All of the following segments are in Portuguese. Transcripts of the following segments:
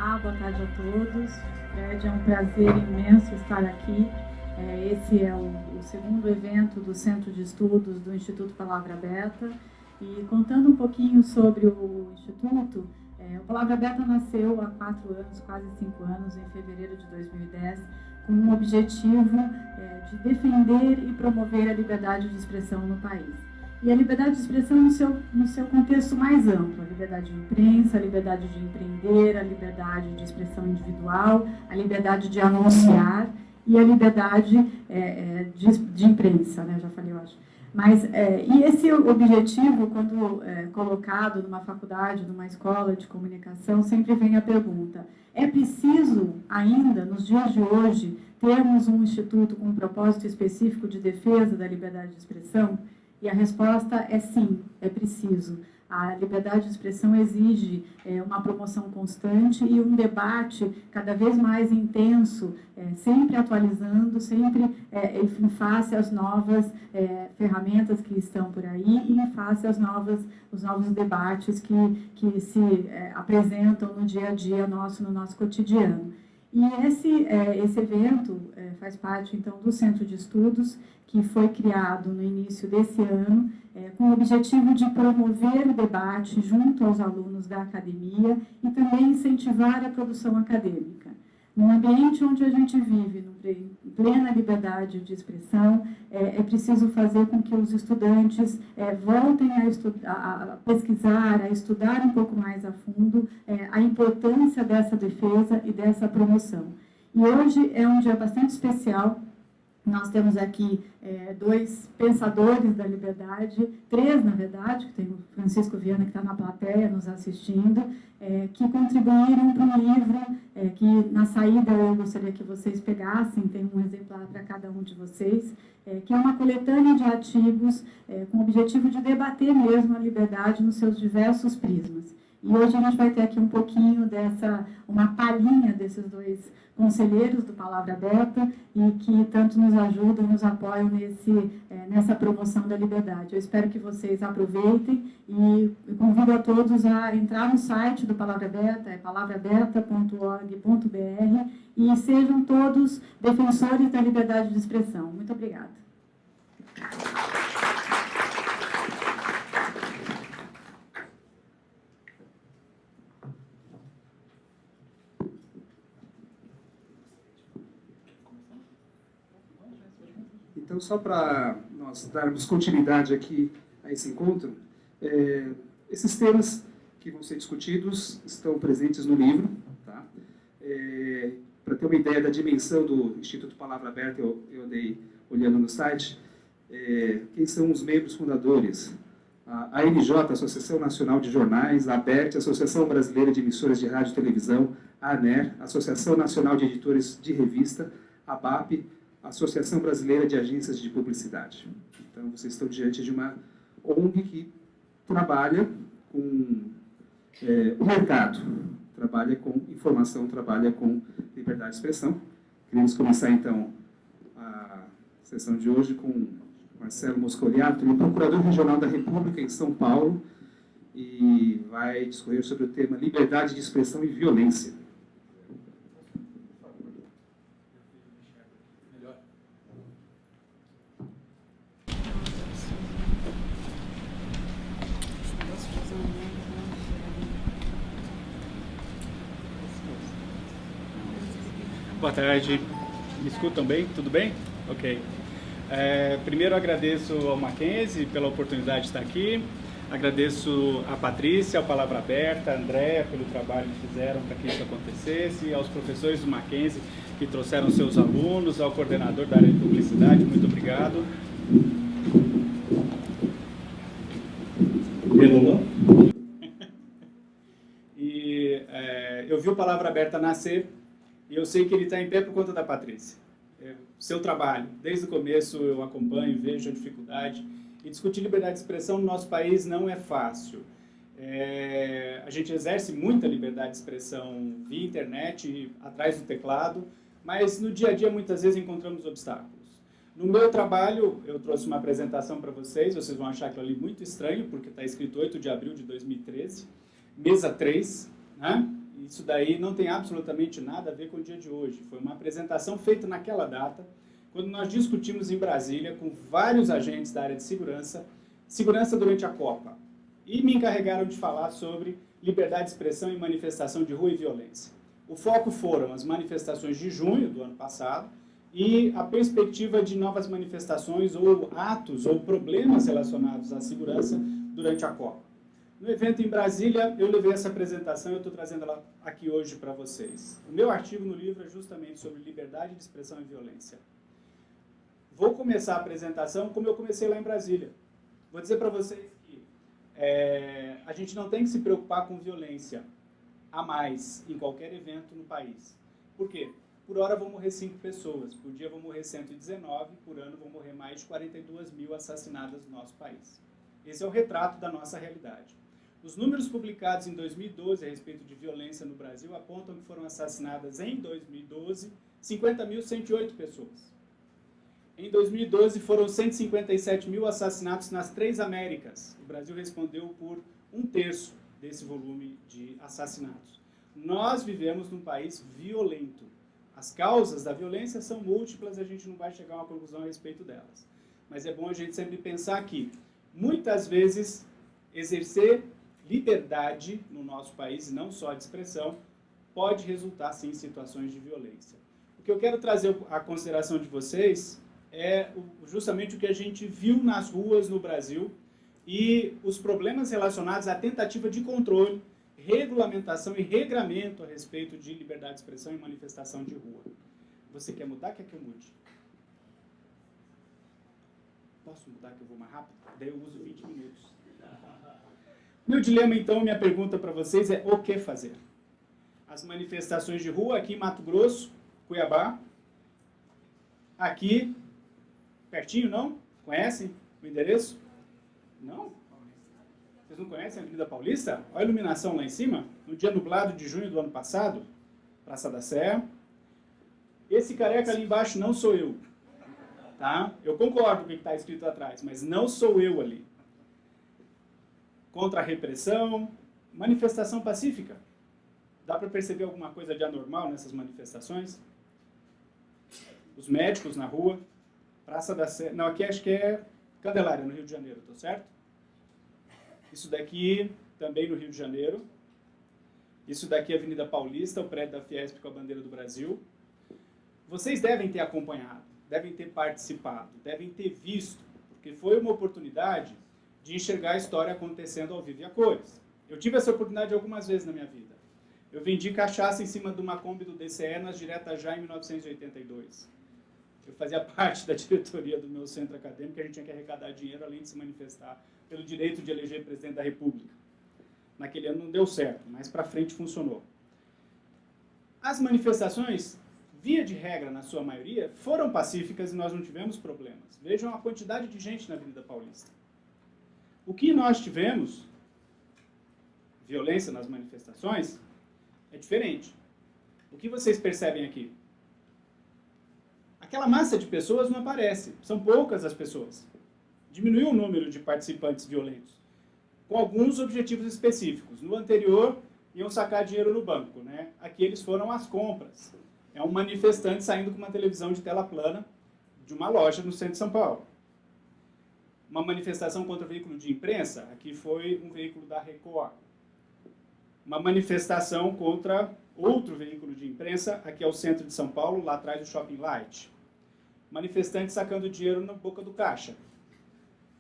Olá, boa tarde a todos. Fred, é um prazer imenso estar aqui. Esse é o segundo evento do Centro de Estudos do Instituto Palavra Aberta. E contando um pouquinho sobre o Instituto, o Palavra Aberta nasceu há 4 anos, quase 5 anos, em fevereiro de 2010, com o objetivo de defender e promover a liberdade de expressão no país. E a liberdade de expressão no seu contexto mais amplo, a liberdade de imprensa, a liberdade de empreender, a liberdade de expressão individual, a liberdade de anunciar e a liberdade de imprensa, né? Já falei, eu acho. Mas, e esse objetivo, quando colocado numa faculdade, numa escola de comunicação, sempre vem a pergunta: é preciso ainda, nos dias de hoje, termos um instituto com um propósito específico de defesa da liberdade de expressão? E a resposta é sim, é preciso. A liberdade de expressão exige uma promoção constante e um debate cada vez mais intenso, sempre atualizando, sempre em face às novas ferramentas que estão por aí e em face aos novos debates que se apresentam no dia a dia nosso, no nosso cotidiano. E esse evento faz parte, então, do Centro de Estudos, que foi criado no início desse ano, com o objetivo de promover o debate junto aos alunos da academia e também incentivar a produção acadêmica. Num ambiente onde a gente vive, em plena liberdade de expressão, é preciso fazer com que os estudantes voltem a pesquisar, a estudar um pouco mais a fundo a importância dessa defesa e dessa promoção. E hoje é um dia bastante especial. Nós temos aqui 2 pensadores da liberdade, 3, na verdade, que tem o Francisco Viana, que está na plateia nos assistindo, que contribuíram para um livro que, na saída, eu gostaria que vocês pegassem, tem um exemplar para cada um de vocês, que é uma coletânea de artigos com o objetivo de debater mesmo a liberdade nos seus diversos prismas. E hoje a gente vai ter aqui um pouquinho uma palhinha desses 2 conselheiros do Palavra Aberta e que tanto nos ajudam, nos apoiam nessa promoção da liberdade. Eu espero que vocês aproveitem e convido a todos a entrar no site do Palavra Aberta, palavreaberta.org.br, e sejam todos defensores da liberdade de expressão. Muito obrigada. Então, só para nós darmos continuidade aqui a esse encontro, esses temas que vão ser discutidos estão presentes no livro. Tá? Para ter uma ideia da dimensão do Instituto Palavra Aberta, eu andei olhando no site, quem são os membros fundadores? A ANJ, Associação Nacional de Jornais, a ABERT, Associação Brasileira de Emissoras de Rádio e Televisão, a ANER, Associação Nacional de Editores de Revista, a ABAP, Associação Brasileira de Agências de Publicidade. Então, vocês estão diante de uma ONG que trabalha com o mercado, trabalha com informação, trabalha com liberdade de expressão. Queremos começar, então, a sessão de hoje com Marcelo Moscoliato, ele é Procurador Regional da República em São Paulo, e vai discorrer sobre o tema Liberdade de Expressão e Violência. Boa tarde, me escutam bem? Tudo bem? Ok. Primeiro agradeço ao Mackenzie pela oportunidade de estar aqui, agradeço a Patrícia, ao Palavra Aberta, a Andréa pelo trabalho que fizeram para que isso acontecesse, aos professores do Mackenzie que trouxeram seus alunos, ao coordenador da área de publicidade, muito obrigado. E eu vi o Palavra Aberta nascer, e eu sei que ele está em pé por conta da Patrícia. Seu trabalho, desde o começo eu acompanho, vejo a dificuldade. E discutir liberdade de expressão no nosso país não é fácil. A gente exerce muita liberdade de expressão via internet, atrás do teclado, mas no dia a dia muitas vezes encontramos obstáculos. No meu trabalho, eu trouxe uma apresentação para vocês vão achar aquilo ali muito estranho, porque está escrito 8 de abril de 2013, mesa 3, né? isso daí não tem absolutamente nada a ver com o dia de hoje. Foi uma apresentação feita naquela data, quando nós discutimos em Brasília com vários agentes da área de segurança durante a Copa. E me encarregaram de falar sobre liberdade de expressão e manifestação de rua e violência. O foco foram as manifestações de junho do ano passado e a perspectiva de novas manifestações ou atos ou problemas relacionados à segurança durante a Copa. No evento em Brasília, eu levei essa apresentação e eu estou trazendo ela aqui hoje para vocês. O meu artigo no livro é justamente sobre liberdade de expressão e violência. Vou começar a apresentação como eu comecei lá em Brasília. Vou dizer para vocês que a gente não tem que se preocupar com violência a mais em qualquer evento no país. Por quê? Por hora vão morrer 5 pessoas, por dia vão morrer 119, por ano vão morrer mais de 42 mil assassinadas no nosso país. Esse é o retrato da nossa realidade. Os números publicados em 2012 a respeito de violência no Brasil apontam que foram assassinadas em 2012 50.108 pessoas. Em 2012 foram 157 mil assassinatos nas 3 Américas. O Brasil respondeu por 1/3 desse volume de assassinatos. Nós vivemos num país violento. As causas da violência são múltiplas, a gente não vai chegar a uma conclusão a respeito delas. Mas é bom a gente sempre pensar que, muitas vezes, exercer liberdade no nosso país, e não só de expressão, pode resultar, sim, em situações de violência. O que eu quero trazer à consideração de vocês é justamente o que a gente viu nas ruas no Brasil e os problemas relacionados à tentativa de controle, regulamentação e regramento a respeito de liberdade de expressão e manifestação de rua. Você quer mudar? Quer que eu mude? Posso mudar que eu vou mais rápido? Daí eu uso 20 minutos. Meu dilema, então, minha pergunta para vocês é o que fazer? As manifestações de rua aqui em Mato Grosso, Cuiabá, aqui, pertinho, não? Conhecem o endereço? Não? Vocês não conhecem a Avenida Paulista? Olha a iluminação lá em cima, no dia nublado de junho do ano passado, Praça da Sé. Esse careca ali embaixo não sou eu. Tá? Eu concordo com o que está escrito atrás, mas não sou eu ali. Contra a repressão, manifestação pacífica. Dá para perceber alguma coisa de anormal nessas manifestações? Os médicos na rua, Praça da Sé... Não, aqui acho que é Candelária, no Rio de Janeiro, tô certo? Isso daqui também no Rio de Janeiro. Isso daqui é a Avenida Paulista, o prédio da Fiesp com a bandeira do Brasil. Vocês devem ter acompanhado, devem ter participado, devem ter visto, porque foi uma oportunidade de enxergar a história acontecendo ao vivo e a cores. Eu tive essa oportunidade algumas vezes na minha vida. Eu vendi cachaça em cima de uma Kombi do DCE nas diretas já em 1982. Eu fazia parte da diretoria do meu centro acadêmico, a gente tinha que arrecadar dinheiro além de se manifestar pelo direito de eleger presidente da República. Naquele ano não deu certo, mas para frente funcionou. As manifestações, via de regra, na sua maioria, foram pacíficas e nós não tivemos problemas. Vejam a quantidade de gente na Avenida Paulista. O que nós tivemos, violência nas manifestações, é diferente. O que vocês percebem aqui? Aquela massa de pessoas não aparece, são poucas as pessoas. Diminuiu o número de participantes violentos, com alguns objetivos específicos. No anterior, iam sacar dinheiro no banco, né? Aqui eles foram às compras. É um manifestante saindo com uma televisão de tela plana de uma loja no centro de São Paulo. Uma manifestação contra o veículo de imprensa, aqui foi um veículo da Record. Uma manifestação contra outro veículo de imprensa, aqui é o centro de São Paulo, lá atrás do Shopping Light. Manifestantes sacando dinheiro na boca do caixa.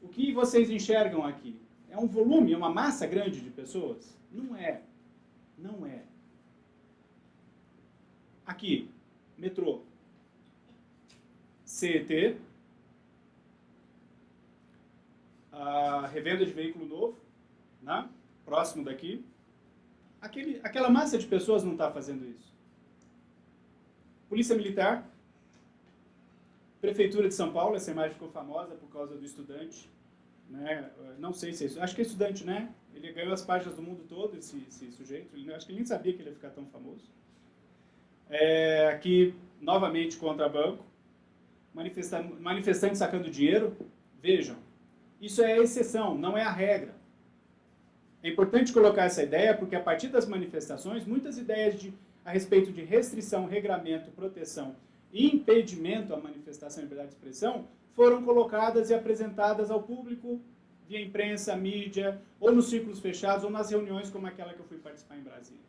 O que vocês enxergam aqui? É um volume, é uma massa grande de pessoas? Não é. Não é. Aqui, metrô. CET. A revenda de veículo novo, né? Próximo daqui. Aquela massa de pessoas não está fazendo isso. Polícia Militar. Prefeitura de São Paulo, essa imagem ficou famosa por causa do estudante. Né? Não sei se é isso. Acho que é estudante, né? Ele ganhou as páginas do mundo todo, esse sujeito. Acho que ele nem sabia que ele ia ficar tão famoso. Aqui, novamente, contra banco. Manifestantes sacando dinheiro. Vejam, isso é a exceção, não é a regra. É importante colocar essa ideia porque, a partir das manifestações, muitas ideias a respeito de restrição, regramento, proteção e impedimento à manifestação e liberdade de expressão foram colocadas e apresentadas ao público via imprensa, mídia, ou nos círculos fechados, ou nas reuniões como aquela que eu fui participar em Brasília.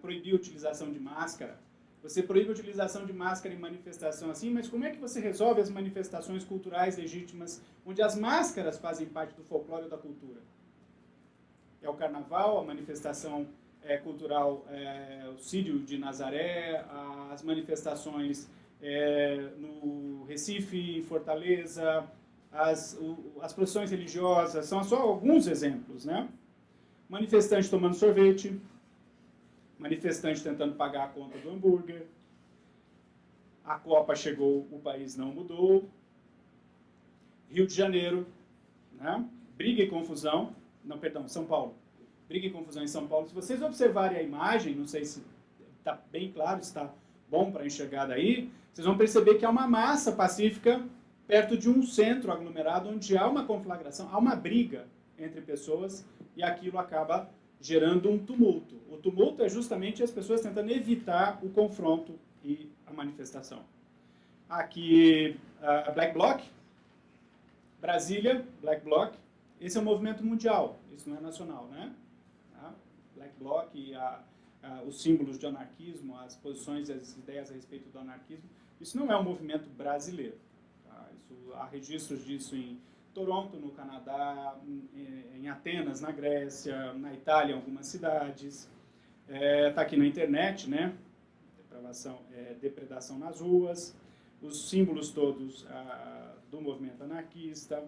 Proibir a utilização de máscara. Você proíbe a utilização de máscara em manifestação assim, mas como é que você resolve as manifestações culturais legítimas, onde as máscaras fazem parte do folclore ou da cultura? É o carnaval, a manifestação cultural, o Círio de Nazaré, as manifestações no Recife, em Fortaleza, as procissões religiosas, são só alguns exemplos, né? Manifestante tomando sorvete, manifestante tentando pagar a conta do hambúrguer, a Copa chegou, o país não mudou, Rio de Janeiro, né? Briga e confusão, não, perdão, São Paulo, briga e confusão em São Paulo. Se vocês observarem a imagem, não sei se está bem claro, se está bom para enxergar daí, vocês vão perceber que há uma massa pacífica perto de um centro aglomerado, onde há uma conflagração, há uma briga entre pessoas, e aquilo acaba gerando um tumulto. O tumulto é justamente as pessoas tentando evitar o confronto e a manifestação. Aqui, Black Bloc, Brasília, Black Bloc, esse é um movimento mundial, isso não é nacional, né? Black Bloc e os símbolos de anarquismo, as posições e as ideias a respeito do anarquismo, isso não é um movimento brasileiro. Tá? Há registros disso em Toronto, no Canadá, em Atenas, na Grécia, na Itália, em algumas cidades. Está aqui na internet, né? Depredação nas ruas, os símbolos todos do movimento anarquista,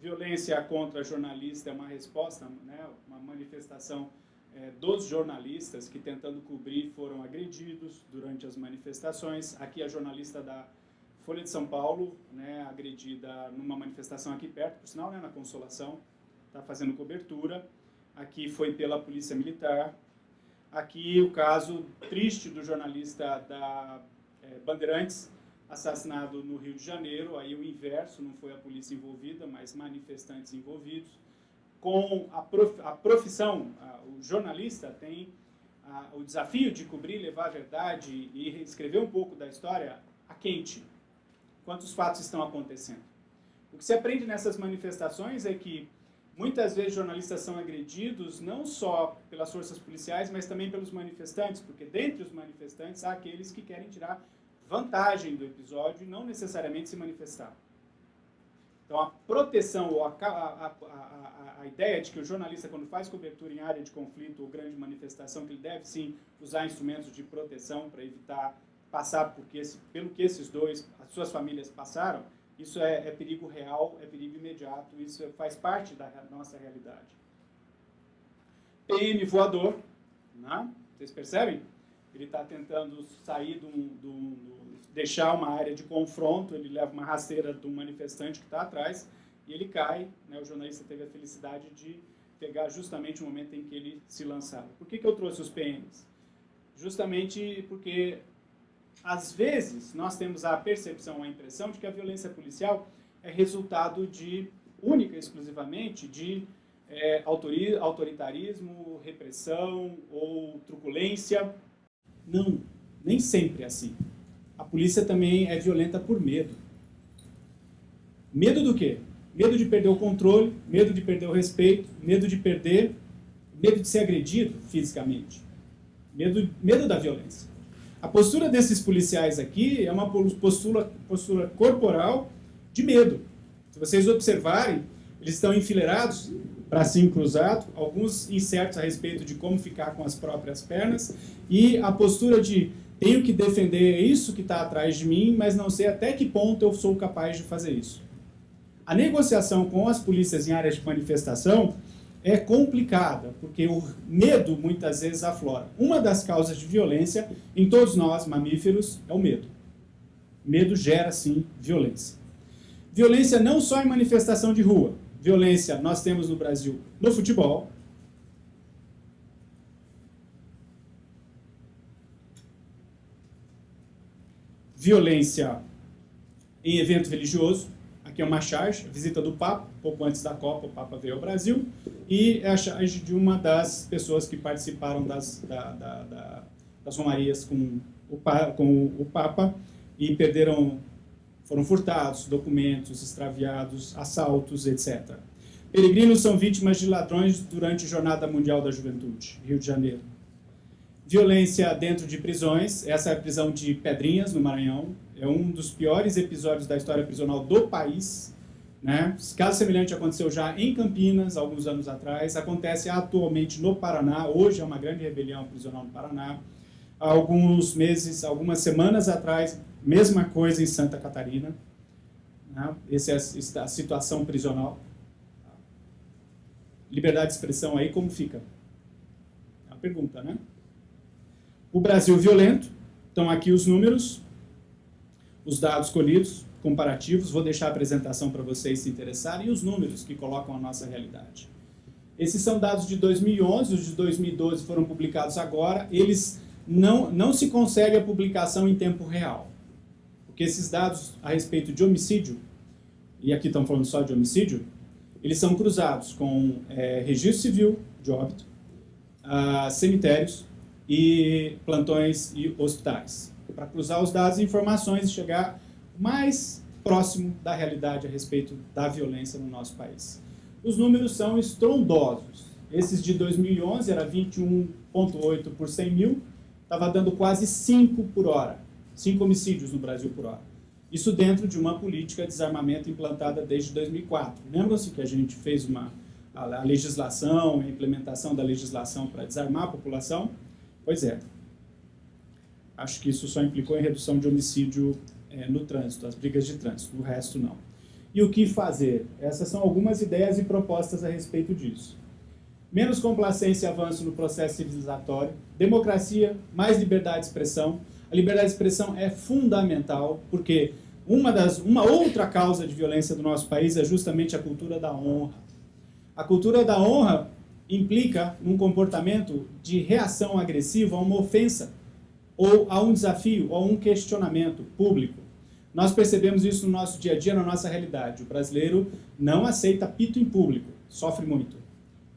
violência contra jornalista é uma resposta, né? Uma manifestação dos jornalistas que, tentando cobrir, foram agredidos durante as manifestações. Aqui a jornalista da Folha de São Paulo, né, agredida numa manifestação aqui perto, por sinal, né, na Consolação, está fazendo cobertura. Aqui foi pela Polícia Militar. Aqui o caso triste do jornalista da Bandeirantes, assassinado no Rio de Janeiro. Aí o inverso, não foi a polícia envolvida, mas manifestantes envolvidos. Com a profissão, o jornalista tem o desafio de cobrir, levar a verdade e escrever um pouco da história a quente. Quantos fatos estão acontecendo? O que se aprende nessas manifestações é que muitas vezes jornalistas são agredidos não só pelas forças policiais, mas também pelos manifestantes, porque dentre os manifestantes há aqueles que querem tirar vantagem do episódio e não necessariamente se manifestar. Então a proteção, ou a ideia de que o jornalista, quando faz cobertura em área de conflito ou grande manifestação, que ele deve sim usar instrumentos de proteção para evitar passar pelo que esses dois, as suas famílias passaram, isso é perigo real, é perigo imediato, isso faz parte da nossa realidade. PM voador, né? Vocês percebem? Ele está tentando sair deixar uma área de confronto, ele leva uma rasteira de um manifestante que está atrás e ele cai, né? O jornalista teve a felicidade de pegar justamente o momento em que ele se lançava. Por que eu trouxe os PMs? Justamente porque às vezes, nós temos a percepção, a impressão de que a violência policial é resultado única e exclusivamente de autoritarismo, repressão ou truculência. Não, nem sempre é assim. A polícia também é violenta por medo. Medo do quê? Medo de perder o controle, medo de perder o respeito, medo de ser agredido fisicamente. Medo da violência. A postura desses policiais aqui é uma postura corporal de medo. Se vocês observarem, eles estão enfileirados, bracinho cruzado, alguns incertos a respeito de como ficar com as próprias pernas, e a postura de tenho que defender isso que está atrás de mim, mas não sei até que ponto eu sou capaz de fazer isso. A negociação com as polícias em áreas de manifestação é complicada, porque o medo muitas vezes aflora. Uma das causas de violência em todos nós, mamíferos, é o medo. Medo gera, sim, violência. Violência não só em manifestação de rua. Violência nós temos no Brasil no futebol. Violência em evento religioso. Aqui é uma charge, visita do Papa, pouco antes da Copa, o Papa veio ao Brasil, e é a charge de uma das pessoas que participaram das romarias com o Papa e foram furtados documentos, extraviados, assaltos, etc. Peregrinos são vítimas de ladrões durante a Jornada Mundial da Juventude, Rio de Janeiro. Violência dentro de prisões, essa é a prisão de Pedrinhas, no Maranhão, é um dos piores episódios da história prisional do país, né? Caso semelhante aconteceu já em Campinas, alguns anos atrás, acontece atualmente no Paraná, hoje é uma grande rebelião prisional no Paraná, há alguns meses, algumas semanas atrás, mesma coisa em Santa Catarina, né? Essa é a situação prisional. Liberdade de expressão aí, como fica? É uma pergunta, né? O Brasil violento, estão aqui os números, os dados colhidos, comparativos, vou deixar a apresentação para vocês se interessarem, e os números que colocam a nossa realidade. Esses são dados de 2011, os de 2012 foram publicados agora, eles não se consegue a publicação em tempo real, porque esses dados a respeito de homicídio, e aqui estão falando só de homicídio, eles são cruzados com registro civil de óbito, cemitérios e plantões e hospitais, para cruzar os dados e informações e chegar mais próximo da realidade a respeito da violência no nosso país. Os números são estrondosos. Esses de 2011 era 21,8 por 100 mil, estava dando quase 5 por hora, 5 homicídios no Brasil por hora. Isso dentro de uma política de desarmamento implantada desde 2004. Lembram-se que a gente fez a legislação, a implementação da legislação para desarmar a população? Pois é. Acho que isso só implicou em redução de homicídio no trânsito, as brigas de trânsito, o resto não. E o que fazer? Essas são algumas ideias e propostas a respeito disso. Menos complacência e avanço no processo civilizatório, democracia, mais liberdade de expressão. A liberdade de expressão é fundamental, porque uma outra causa de violência do nosso país é justamente a cultura da honra. A cultura da honra implica um comportamento de reação agressiva a uma ofensa, ou a um desafio, ou a um questionamento público. Nós percebemos isso no nosso dia a dia, na nossa realidade. O brasileiro não aceita pito em público, sofre muito.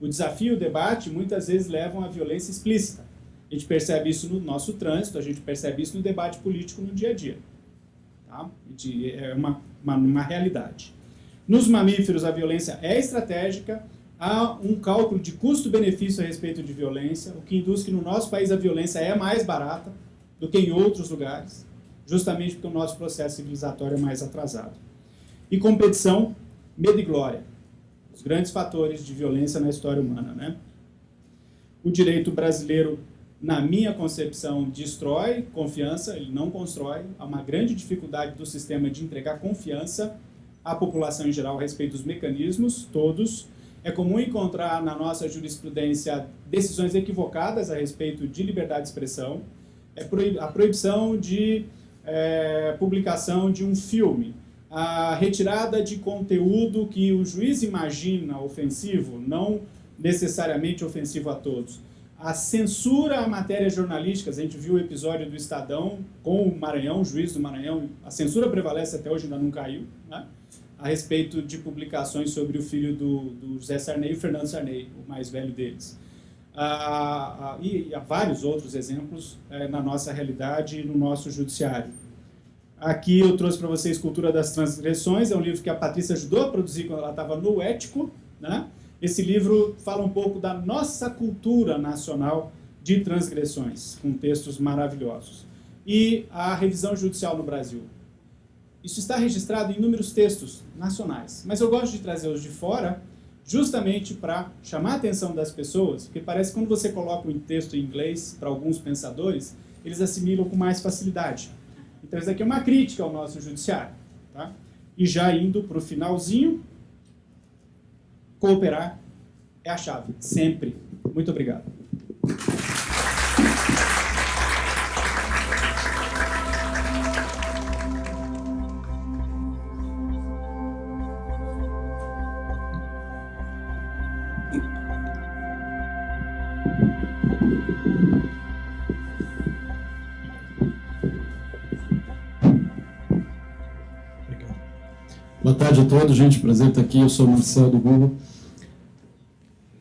O desafio e o debate muitas vezes levam à violência explícita. A gente percebe isso no nosso trânsito, a gente percebe isso no debate político no dia a dia. Tá? É uma realidade. Nos mamíferos, a violência é estratégica, há um cálculo de custo-benefício a respeito de violência, o que induz que no nosso país a violência é mais barata do que em outros lugares, justamente porque o nosso processo civilizatório é mais atrasado. E competição, medo e glória, os grandes fatores de violência na história humana, né? O direito brasileiro, na minha concepção, destrói confiança, ele não constrói. Há uma grande dificuldade do sistema de entregar confiança à população em geral a respeito dos mecanismos, todos. É comum encontrar na nossa jurisprudência decisões equivocadas a respeito de liberdade de expressão, a proibição de publicação de um filme, a retirada de conteúdo que o juiz imagina ofensivo, não necessariamente ofensivo a todos. A censura a matérias jornalísticas, a gente viu o episódio do Estadão com o Maranhão, o juiz do Maranhão, a censura prevalece até hoje, ainda não caiu, né? A respeito de publicações sobre o filho do José Sarney e o Fernando Sarney, o mais velho deles. E há vários outros exemplos na nossa realidade e no nosso judiciário. Aqui eu trouxe para vocês Cultura das Transgressões, é um livro que a Patrícia ajudou a produzir quando ela estava no Ético, né? Esse livro fala um pouco da nossa cultura nacional de transgressões, com textos maravilhosos. E a revisão judicial no Brasil. Isso está registrado em inúmeros textos nacionais, mas eu gosto de trazer os de fora justamente para chamar a atenção das pessoas, porque parece que quando você coloca um texto em inglês para alguns pensadores, eles assimilam com mais facilidade. Então isso aqui é uma crítica ao nosso judiciário. Tá? E já indo para o finalzinho, cooperar é a chave, sempre. Muito obrigado. Boa tarde a todos, gente. Prazer estar aqui. Eu sou o Marcelo do Google.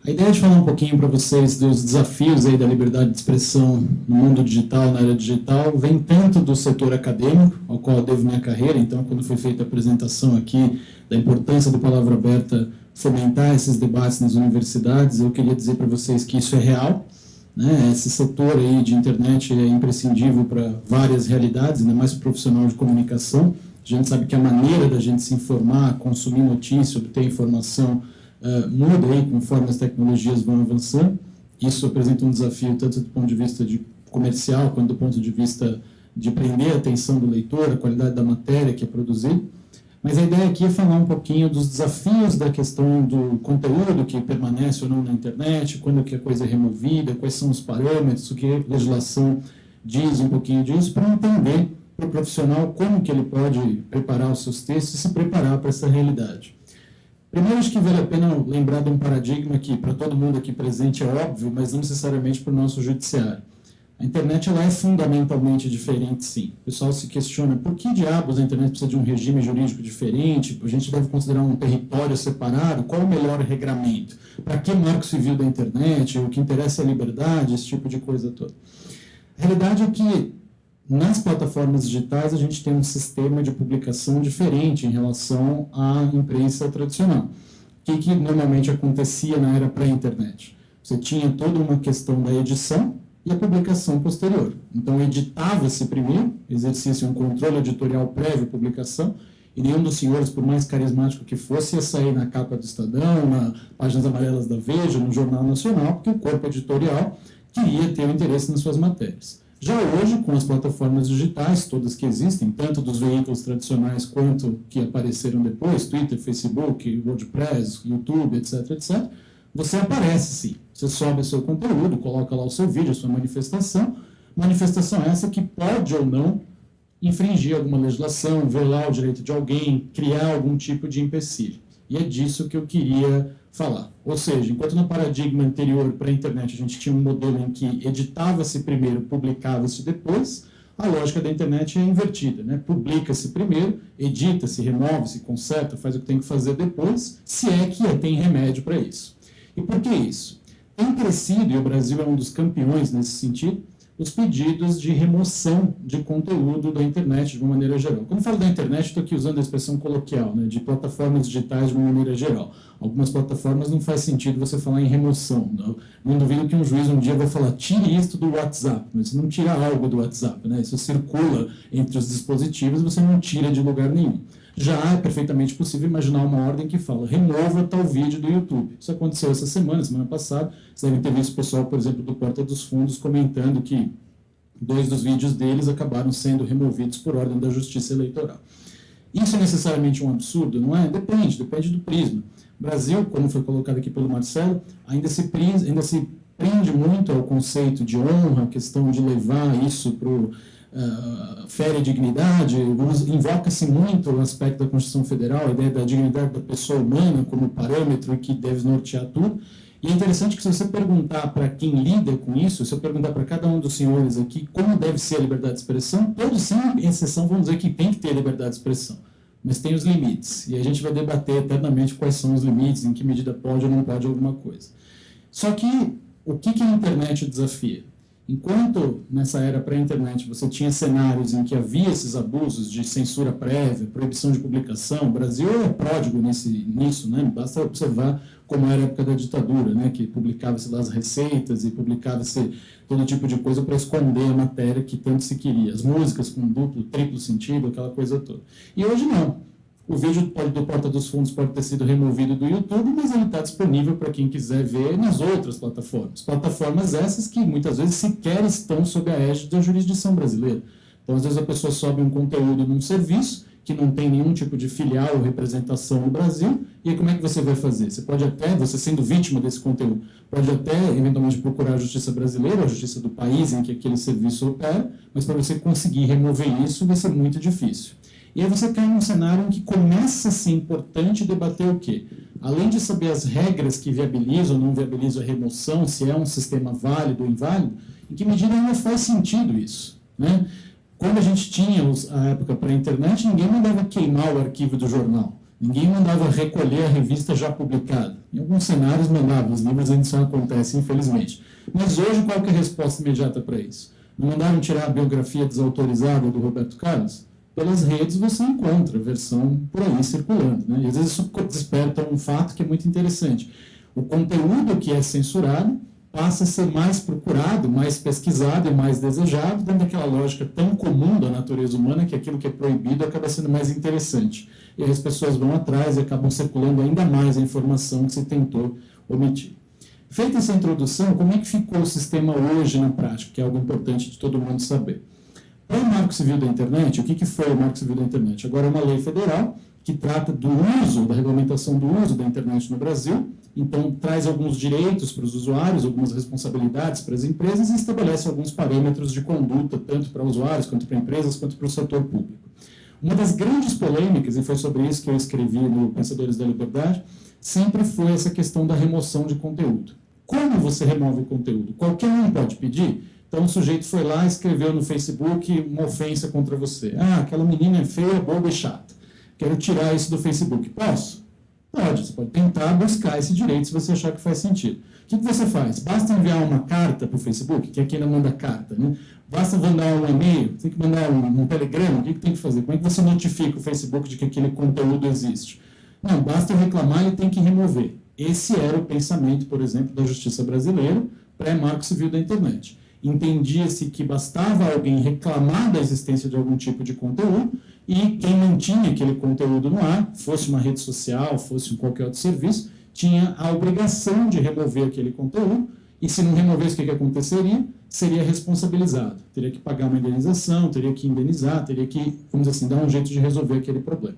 A ideia é de falar um pouquinho para vocês dos desafios aí da liberdade de expressão no mundo digital, na era digital, vem tanto do setor acadêmico, ao qual eu devo minha carreira. Então, quando foi feita a apresentação aqui da importância do Palavra Aberta fomentar esses debates nas universidades, eu queria dizer para vocês que isso é real, né? Esse setor aí de internet é imprescindível para várias realidades, ainda mais para o profissional de comunicação. A gente sabe que a maneira da gente se informar, consumir notícia, obter informação, muda aí conforme as tecnologias vão avançando. Isso apresenta um desafio tanto do ponto de vista de comercial, quanto do ponto de vista de prender a atenção do leitor, a qualidade da matéria que é produzida. Mas a ideia aqui é falar um pouquinho dos desafios da questão do conteúdo que permanece ou não na internet, quando que a coisa é removida, quais são os parâmetros, o que a legislação diz um pouquinho disso, para entender para o profissional como que ele pode preparar os seus textos e se preparar para essa realidade. Primeiro, acho que vale a pena lembrar de um paradigma que, para todo mundo aqui presente, é óbvio, mas não necessariamente para o nosso judiciário. A internet ela é fundamentalmente diferente, sim. O pessoal se questiona por que diabos a internet precisa de um regime jurídico diferente, a gente deve considerar um território separado, qual o melhor regramento? Para que marco civil da internet? O que interessa é a liberdade, esse tipo de coisa toda. A realidade é que nas plataformas digitais, a gente tem um sistema de publicação diferente em relação à imprensa tradicional. O que normalmente acontecia na era pré-internet? Você tinha toda uma questão da edição e a publicação posterior. Então, editava-se primeiro, exercia-se um controle editorial prévio à publicação, e nenhum dos senhores, por mais carismático que fosse, ia sair na capa do Estadão, nas páginas amarelas da Veja, no Jornal Nacional, porque o corpo editorial queria ter o interesse nas suas matérias. Já hoje, com as plataformas digitais, todas que existem, tanto dos veículos tradicionais quanto que apareceram depois, Twitter, Facebook, WordPress, YouTube, etc., etc., você aparece sim. Você sobe o seu conteúdo, coloca lá o seu vídeo, a sua manifestação. Manifestação essa que pode ou não infringir alguma legislação, violar o direito de alguém, criar algum tipo de empecilho. E é disso que eu queria falar. Ou seja, enquanto no paradigma anterior para a internet a gente tinha um modelo em que editava-se primeiro, publicava-se depois, a lógica da internet é invertida, né? Publica-se primeiro, edita-se, remove-se, conserta, faz o que tem que fazer depois, se é que tem remédio para isso. E por que isso? Tem crescido, e o Brasil é um dos campeões nesse sentido, os pedidos de remoção de conteúdo da internet de uma maneira geral. Quando eu falo da internet, estou aqui usando a expressão coloquial, né, de plataformas digitais de uma maneira geral. Algumas plataformas não faz sentido você falar em remoção. Não duvido que um juiz um dia vai falar, tire isto do WhatsApp, mas você não tira algo do WhatsApp, né? Isso circula entre os dispositivos e você não tira de lugar nenhum. Já é perfeitamente possível imaginar uma ordem que fala, remova tal vídeo do YouTube. Isso aconteceu essa semana passada. Vocês devem ter visto o pessoal, por exemplo, do Porta dos Fundos comentando que 2 dos vídeos deles acabaram sendo removidos por ordem da Justiça Eleitoral. Isso é necessariamente um absurdo? Não é? Depende do prisma. O Brasil, como foi colocado aqui pelo Marcelo, ainda se prende muito ao conceito de honra, a questão de levar isso para o fere a dignidade, invoca-se muito o aspecto da Constituição Federal, a ideia da dignidade da pessoa humana como parâmetro que deve nortear tudo. E é interessante que se você perguntar para quem lida com isso, se eu perguntar para cada um dos senhores aqui como deve ser a liberdade de expressão, todos, sem exceção, vão dizer que tem que ter liberdade de expressão. Mas tem os limites. E a gente vai debater eternamente quais são os limites, em que medida pode ou não pode alguma coisa. Só que o que a internet desafia? Enquanto nessa era pré-internet você tinha cenários em que havia esses abusos de censura prévia, proibição de publicação, o Brasil é pródigo nisso, né? Basta observar como era a época da ditadura, né? Que publicava-se lá as receitas e publicava-se todo tipo de coisa para esconder a matéria que tanto se queria. As músicas com duplo, triplo sentido, aquela coisa toda. E hoje não. O vídeo do Porta dos Fundos pode ter sido removido do YouTube, mas ele está disponível para quem quiser ver nas outras plataformas. Plataformas essas que muitas vezes sequer estão sob a égide da jurisdição brasileira. Então, às vezes, a pessoa sobe um conteúdo num serviço que não tem nenhum tipo de filial ou representação no Brasil, e aí como é que você vai fazer? Você pode até, você sendo vítima desse conteúdo, pode até, eventualmente, procurar a justiça brasileira, a justiça do país em que aquele serviço opera, mas para você conseguir remover isso vai ser muito difícil. E aí você cai num cenário em que começa a ser importante debater o quê? Além de saber as regras que viabilizam ou não viabilizam a remoção, se é um sistema válido ou inválido, em que medida ainda faz sentido isso, né? Quando a gente tinha a época para a internet, ninguém mandava queimar o arquivo do jornal. Ninguém mandava recolher a revista já publicada. Em alguns cenários mandavam, os livros ainda só acontecem, infelizmente. Mas hoje, qual que é a resposta imediata para isso? Não mandaram tirar a biografia desautorizada do Roberto Carlos? Pelas redes você encontra a versão por aí circulando, né? E às vezes isso desperta um fato que é muito interessante. O conteúdo que é censurado passa a ser mais procurado, mais pesquisado e mais desejado, dentro daquela lógica tão comum da natureza humana que aquilo que é proibido acaba sendo mais interessante. E aí as pessoas vão atrás e acabam circulando ainda mais a informação que se tentou omitir. Feita essa introdução, como é que ficou o sistema hoje na prática, que é algo importante de todo mundo saber. Para o Marco Civil da Internet, o que foi o Marco Civil da Internet? Agora é uma lei federal que trata do uso, da regulamentação do uso da internet no Brasil, então traz alguns direitos para os usuários, algumas responsabilidades para as empresas e estabelece alguns parâmetros de conduta, tanto para usuários, quanto para empresas, quanto para o setor público. Uma das grandes polêmicas, e foi sobre isso que eu escrevi no Pensadores da Liberdade, sempre foi essa questão da remoção de conteúdo. Como você remove o conteúdo? Qualquer um pode pedir? Então o sujeito foi lá e escreveu no Facebook uma ofensa contra você. Ah, aquela menina é feia, boba e chata. Quero tirar isso do Facebook. Posso? Pode. Você pode tentar buscar esse direito se você achar que faz sentido. O que você faz? Basta enviar uma carta para o Facebook, que aqui não manda carta, né? Basta mandar um e-mail, tem que mandar um telegrama, o que tem que fazer? Como é que você notifica o Facebook de que aquele conteúdo existe? Não, basta eu reclamar e ele tem que remover. Esse era o pensamento, por exemplo, da Justiça Brasileira, pré-Marco Civil da Internet. Entendia-se que bastava alguém reclamar da existência de algum tipo de conteúdo e quem mantinha aquele conteúdo no ar, fosse uma rede social, fosse qualquer outro serviço, tinha a obrigação de remover aquele conteúdo e se não removesse, o que aconteceria? Seria responsabilizado. Teria que pagar uma indenização, teria que indenizar, teria que, vamos dizer assim, dar um jeito de resolver aquele problema.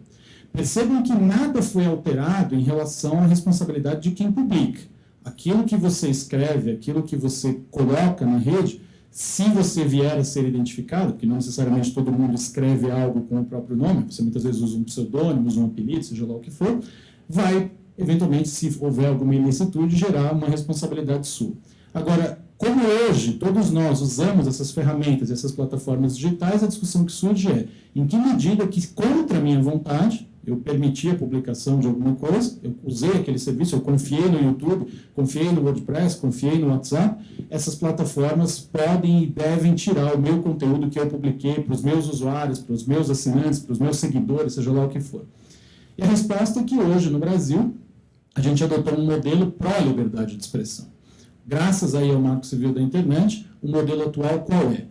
Percebam que nada foi alterado em relação à responsabilidade de quem publica. Aquilo que você escreve, aquilo que você coloca na rede, se você vier a ser identificado, porque não necessariamente todo mundo escreve algo com o próprio nome, você muitas vezes usa um pseudônimo, usa um apelido, seja lá o que for, vai, eventualmente, se houver alguma ilicitude, gerar uma responsabilidade sua. Agora, como hoje todos nós usamos essas ferramentas, essas plataformas digitais, a discussão que surge é em que medida que, contra a minha vontade, eu permiti a publicação de alguma coisa, eu usei aquele serviço, eu confiei no YouTube, confiei no WordPress, confiei no WhatsApp, essas plataformas podem e devem tirar o meu conteúdo que eu publiquei para os meus usuários, para os meus assinantes, para os meus seguidores, seja lá o que for. E a resposta é que hoje, no Brasil, a gente adotou um modelo pró-liberdade de expressão. Graças aí ao Marco Civil da Internet, o modelo atual qual é?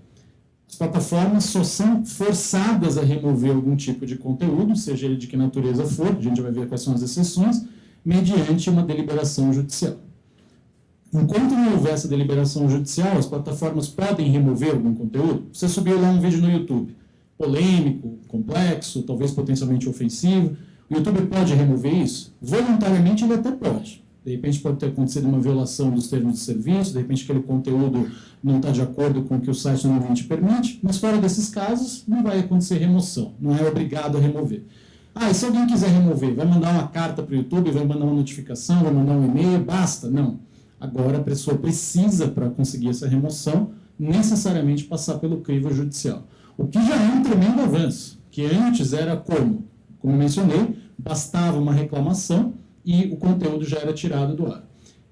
As plataformas só são forçadas a remover algum tipo de conteúdo, seja ele de que natureza for, a gente vai ver quais são as exceções, mediante uma deliberação judicial. Enquanto não houver essa deliberação judicial, as plataformas podem remover algum conteúdo. Você subiu lá um vídeo no YouTube, polêmico, complexo, talvez potencialmente ofensivo, o YouTube pode remover isso? Voluntariamente ele até pode. De repente pode ter acontecido uma violação dos termos de serviço, de repente aquele conteúdo não está de acordo com o que o site normalmente permite, mas fora desses casos não vai acontecer remoção, não é obrigado a remover. Ah, e se alguém quiser remover, vai mandar uma carta para o YouTube, vai mandar uma notificação, vai mandar um e-mail, basta? Não. Agora a pessoa precisa, para conseguir essa remoção, necessariamente passar pelo crivo judicial. O que já é um tremendo avanço, que antes era como mencionei, bastava uma reclamação e o conteúdo já era tirado do ar.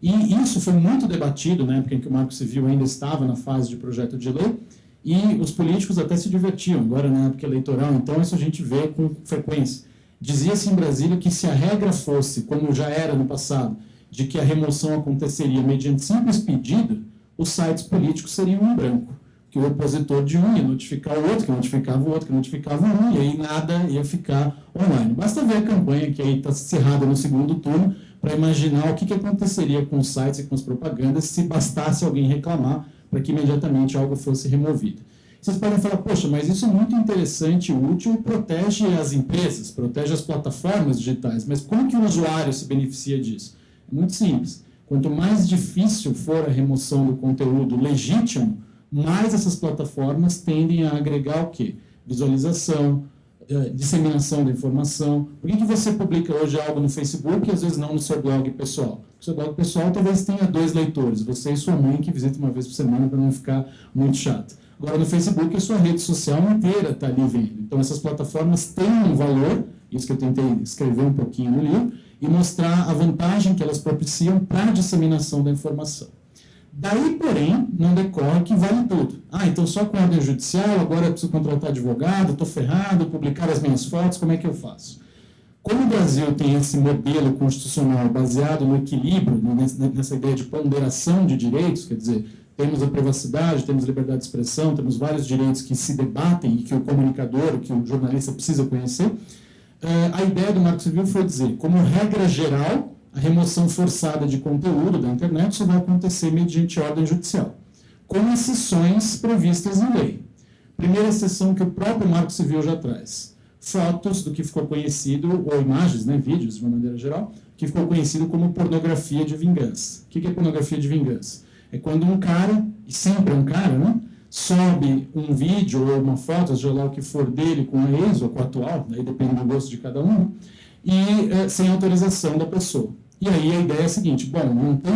E isso foi muito debatido na época em que o Marco Civil ainda estava na fase de projeto de lei, e os políticos até se divertiam, agora na época eleitoral, então isso a gente vê com frequência. Dizia-se em Brasília que se a regra fosse, como já era no passado, de que a remoção aconteceria mediante simples pedido, os sites políticos seriam em branco, que o opositor de um ia notificar o outro, que notificava o outro, que notificava um, e aí nada ia ficar online. Basta ver a campanha que aí está cerrada no segundo turno para imaginar o que aconteceria com os sites e com as propagandas se bastasse alguém reclamar para que imediatamente algo fosse removido. Vocês podem falar, poxa, mas isso é muito interessante, útil, protege as empresas, protege as plataformas digitais, mas como que o usuário se beneficia disso? É muito simples. Quanto mais difícil for a remoção do conteúdo legítimo, mais essas plataformas tendem a agregar o quê? Visualização, disseminação da informação. Por que você publica hoje algo no Facebook e às vezes não no seu blog pessoal? O seu blog pessoal talvez tenha 2 leitores, você e sua mãe que visita uma vez por semana para não ficar muito chato. Agora no Facebook a sua rede social inteira está ali vendo. Então essas plataformas têm um valor isso que eu tentei escrever um pouquinho no livro, e mostrar a vantagem que elas propiciam para a disseminação da informação. Daí, porém, não decorre que vale tudo. Então só com ordem judicial, agora eu preciso contratar advogado, estou ferrado, publicar as minhas fotos, como é que eu faço? Como o Brasil tem esse modelo constitucional baseado no equilíbrio, nessa ideia de ponderação de direitos, quer dizer, temos a privacidade, temos a liberdade de expressão, temos vários direitos que se debatem e que o comunicador, que o jornalista precisa conhecer, a ideia do Marco Civil foi dizer, como regra geral, a remoção forçada de conteúdo da internet só vai acontecer mediante ordem judicial, com exceções previstas em lei. Primeira exceção que o próprio Marco Civil já traz. Fotos do que ficou conhecido, ou imagens, vídeos de uma maneira geral, que ficou conhecido como pornografia de vingança. O que é pornografia de vingança? É quando um cara, e sempre é um cara, sobe um vídeo ou uma foto, seja lá o que for dele, com a ex ou com a atual, daí depende do gosto de cada um, e sem autorização da pessoa. E aí a ideia é a seguinte, não tem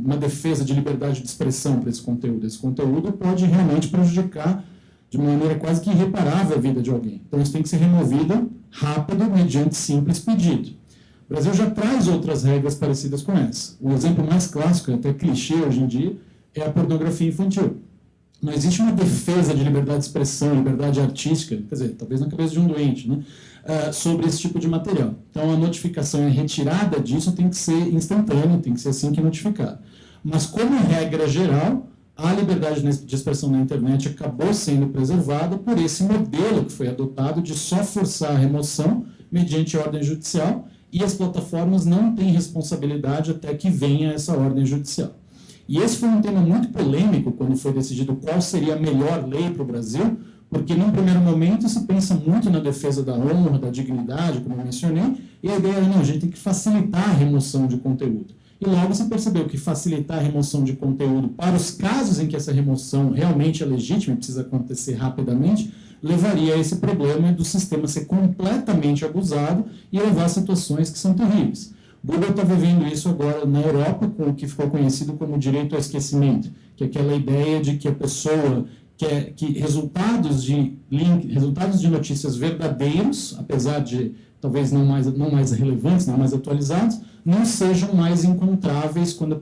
uma defesa de liberdade de expressão para esse conteúdo. Esse conteúdo pode realmente prejudicar de uma maneira quase que irreparável a vida de alguém. Então isso tem que ser removido rápido, mediante simples pedido. O Brasil já traz outras regras parecidas com essa. O exemplo mais clássico, até clichê hoje em dia, é a pornografia infantil. Não existe uma defesa de liberdade de expressão, liberdade artística, quer dizer, talvez na cabeça de um doente, sobre esse tipo de material. Então a notificação e a retirada disso tem que ser instantânea, tem que ser assim que notificado. Mas como regra geral, a liberdade de expressão na internet acabou sendo preservada por esse modelo que foi adotado de só forçar a remoção mediante ordem judicial, e as plataformas não têm responsabilidade até que venha essa ordem judicial. E esse foi um tema muito polêmico quando foi decidido qual seria a melhor lei para o Brasil, porque num primeiro momento se pensa muito na defesa da honra, da dignidade, como eu mencionei, e a ideia era, a gente tem que facilitar a remoção de conteúdo. E logo se percebeu que facilitar a remoção de conteúdo para os casos em que essa remoção realmente é legítima e precisa acontecer rapidamente, levaria a esse problema do sistema ser completamente abusado e levar a situações que são terríveis. Google está vivendo isso agora na Europa com o que ficou conhecido como direito ao esquecimento, que é aquela ideia de que a pessoa quer que resultados de notícias verdadeiros, apesar de talvez não mais relevantes, não mais atualizados, não sejam mais encontráveis quando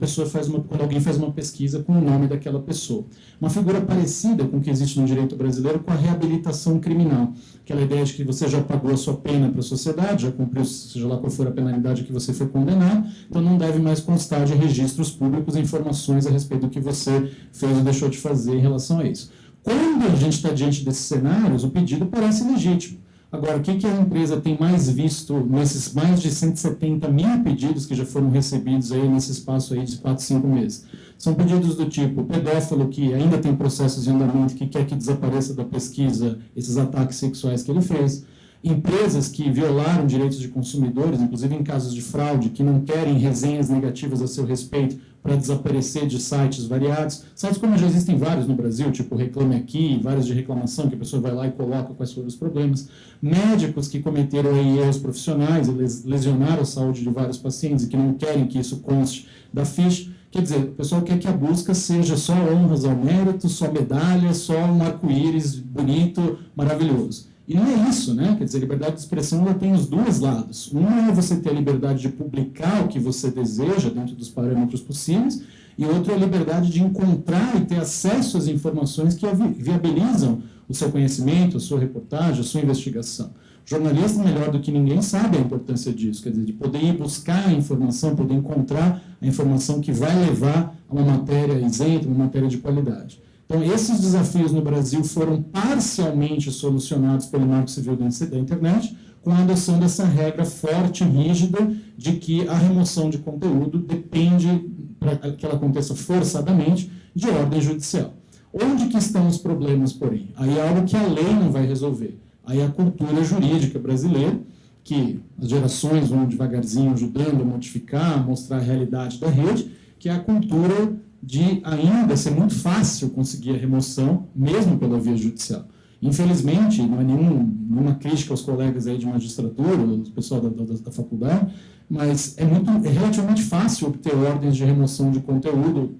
alguém faz uma pesquisa com o nome daquela pessoa. Uma figura parecida com o que existe no direito brasileiro com a reabilitação criminal, aquela ideia de que você já pagou a sua pena para a sociedade, já cumpriu, seja lá qual for a penalidade que você foi condenado, então não deve mais constar de registros públicos informações a respeito do que você fez ou deixou de fazer em relação a isso. Quando a gente está diante desses cenários, o pedido parece legítimo. Agora, o que a empresa tem mais visto nesses mais de 170 mil pedidos que já foram recebidos aí nesse espaço aí de 4, 5 meses? São pedidos do tipo pedófilo que ainda tem processos em andamento que quer que desapareça da pesquisa esses ataques sexuais que ele fez. Empresas que violaram direitos de consumidores, inclusive em casos de fraude, que não querem resenhas negativas a seu respeito para desaparecer de sites variados. Sites como já existem vários no Brasil, tipo Reclame Aqui, vários de reclamação, que a pessoa vai lá e coloca quais foram os problemas. Médicos que cometeram aí erros profissionais e lesionaram a saúde de vários pacientes e que não querem que isso conste da ficha. Quer dizer, o pessoal quer que a busca seja só honras ao mérito, só medalhas, só um arco-íris bonito, maravilhoso. E não é isso, Quer dizer, a liberdade de expressão ela tem os dois lados. Um é você ter a liberdade de publicar o que você deseja dentro dos parâmetros possíveis, e outro é a liberdade de encontrar e ter acesso às informações que viabilizam o seu conhecimento, a sua reportagem, a sua investigação. O jornalista, melhor do que ninguém, sabe a importância disso, quer dizer, de poder ir buscar a informação, poder encontrar a informação que vai levar a uma matéria isenta, uma matéria de qualidade. Então, esses desafios no Brasil foram parcialmente solucionados pelo Marco Civil da Internet, com a adoção dessa regra forte e rígida de que a remoção de conteúdo depende, para que ela aconteça forçadamente, de ordem judicial. Onde que estão os problemas, porém? Aí é algo que a lei não vai resolver. Aí a cultura jurídica brasileira, que as gerações vão devagarzinho ajudando a modificar, a mostrar a realidade da rede, que é a cultura de ainda ser muito fácil conseguir a remoção, mesmo pela via judicial. Infelizmente, não é nenhuma crítica aos colegas aí de magistratura, o pessoal da faculdade, mas é relativamente fácil obter ordens de remoção de conteúdo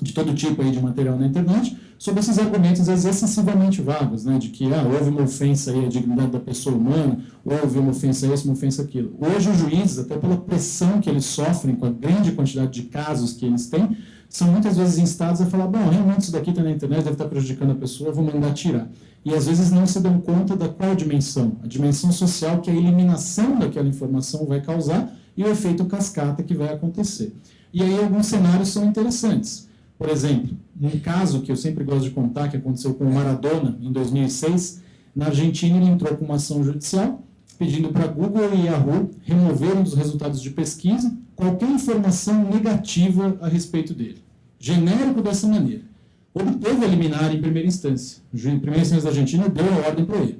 de todo tipo aí de material na internet, sobre esses argumentos às vezes excessivamente vagos, né, de que houve uma ofensa aí à dignidade da pessoa humana, houve uma ofensa a isso, uma ofensa aquilo. Hoje os juízes, até pela pressão que eles sofrem com a grande quantidade de casos que eles têm, são muitas vezes instados a falar, bom, realmente isso daqui está na internet, deve estar prejudicando a pessoa, eu vou mandar tirar. E às vezes não se dão conta da qual dimensão, a dimensão social que a eliminação daquela informação vai causar e o efeito cascata que vai acontecer. E aí alguns cenários são interessantes. Por exemplo, um caso que eu sempre gosto de contar, que aconteceu com o Maradona em 2006, na Argentina ele entrou com uma ação judicial pedindo para Google e Yahoo removerem dos resultados de pesquisa qualquer informação negativa a respeito dele. Genérico dessa maneira. Obteve a liminar em primeira instância. O juiz de primeira instância da Argentina deu a ordem para ele.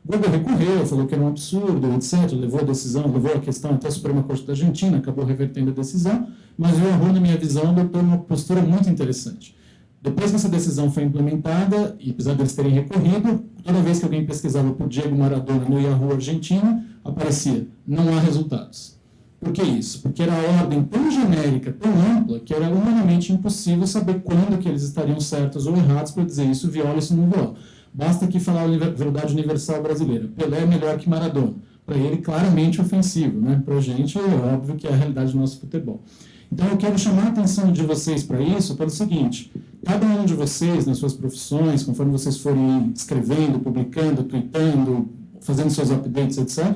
Google recorreu, falou que era um absurdo, etc. Levou a decisão, levou a questão até a Suprema Corte da Argentina, acabou revertendo a decisão, mas o Yahoo, na minha visão, adotou uma postura muito interessante. Depois que essa decisão foi implementada, e apesar deles terem recorrido, toda vez que alguém pesquisava por Diego Maradona no Yahoo Argentina, aparecia, não há resultados. Por que isso? Porque era a ordem tão genérica, tão ampla, que era humanamente impossível saber quando que eles estariam certos ou errados para dizer isso viola, isso não viola. Basta aqui falar a verdade universal brasileira. Pelé é melhor que Maradona. Para ele, claramente ofensivo. Né? Para a gente, é óbvio que é a realidade do nosso futebol. Então, eu quero chamar a atenção de vocês para isso, para o seguinte. Cada um de vocês, nas suas profissões, conforme vocês forem escrevendo, publicando, tweetando, fazendo seus updates, etc.,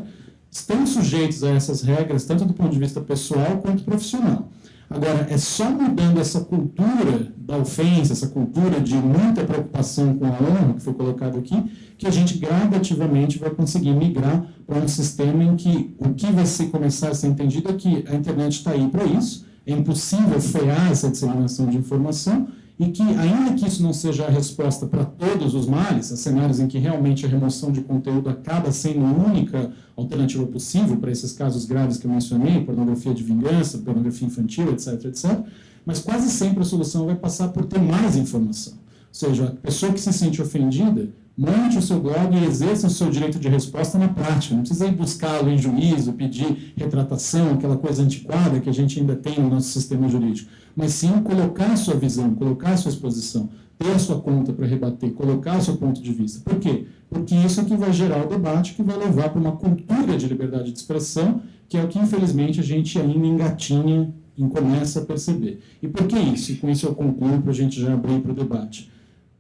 estão sujeitos a essas regras, tanto do ponto de vista pessoal quanto profissional. Agora, é só mudando essa cultura da ofensa, essa cultura de muita preocupação com a honra, que foi colocado aqui, que a gente gradativamente vai conseguir migrar para um sistema em que o que vai começar a ser entendido é que a internet está aí para isso, é impossível frear essa disseminação de informação, e que, ainda que isso não seja a resposta para todos os males, há cenários em que realmente a remoção de conteúdo acaba sendo a única alternativa possível para esses casos graves que eu mencionei, pornografia de vingança, pornografia infantil, etc., etc., mas quase sempre a solução vai passar por ter mais informação. Ou seja, a pessoa que se sente ofendida, monte o seu blog e exerça o seu direito de resposta na prática. Não precisa ir buscá-lo em juízo, pedir retratação, aquela coisa antiquada que a gente ainda tem no nosso sistema jurídico. Mas sim colocar a sua visão, colocar a sua exposição, ter a sua conta para rebater, colocar o seu ponto de vista. Por quê? Porque isso é que vai gerar o debate, que vai levar para uma cultura de liberdade de expressão, que é o que, infelizmente, a gente ainda engatinha e começa a perceber. E por que isso? E com isso eu concluo para a gente já abrir para o debate.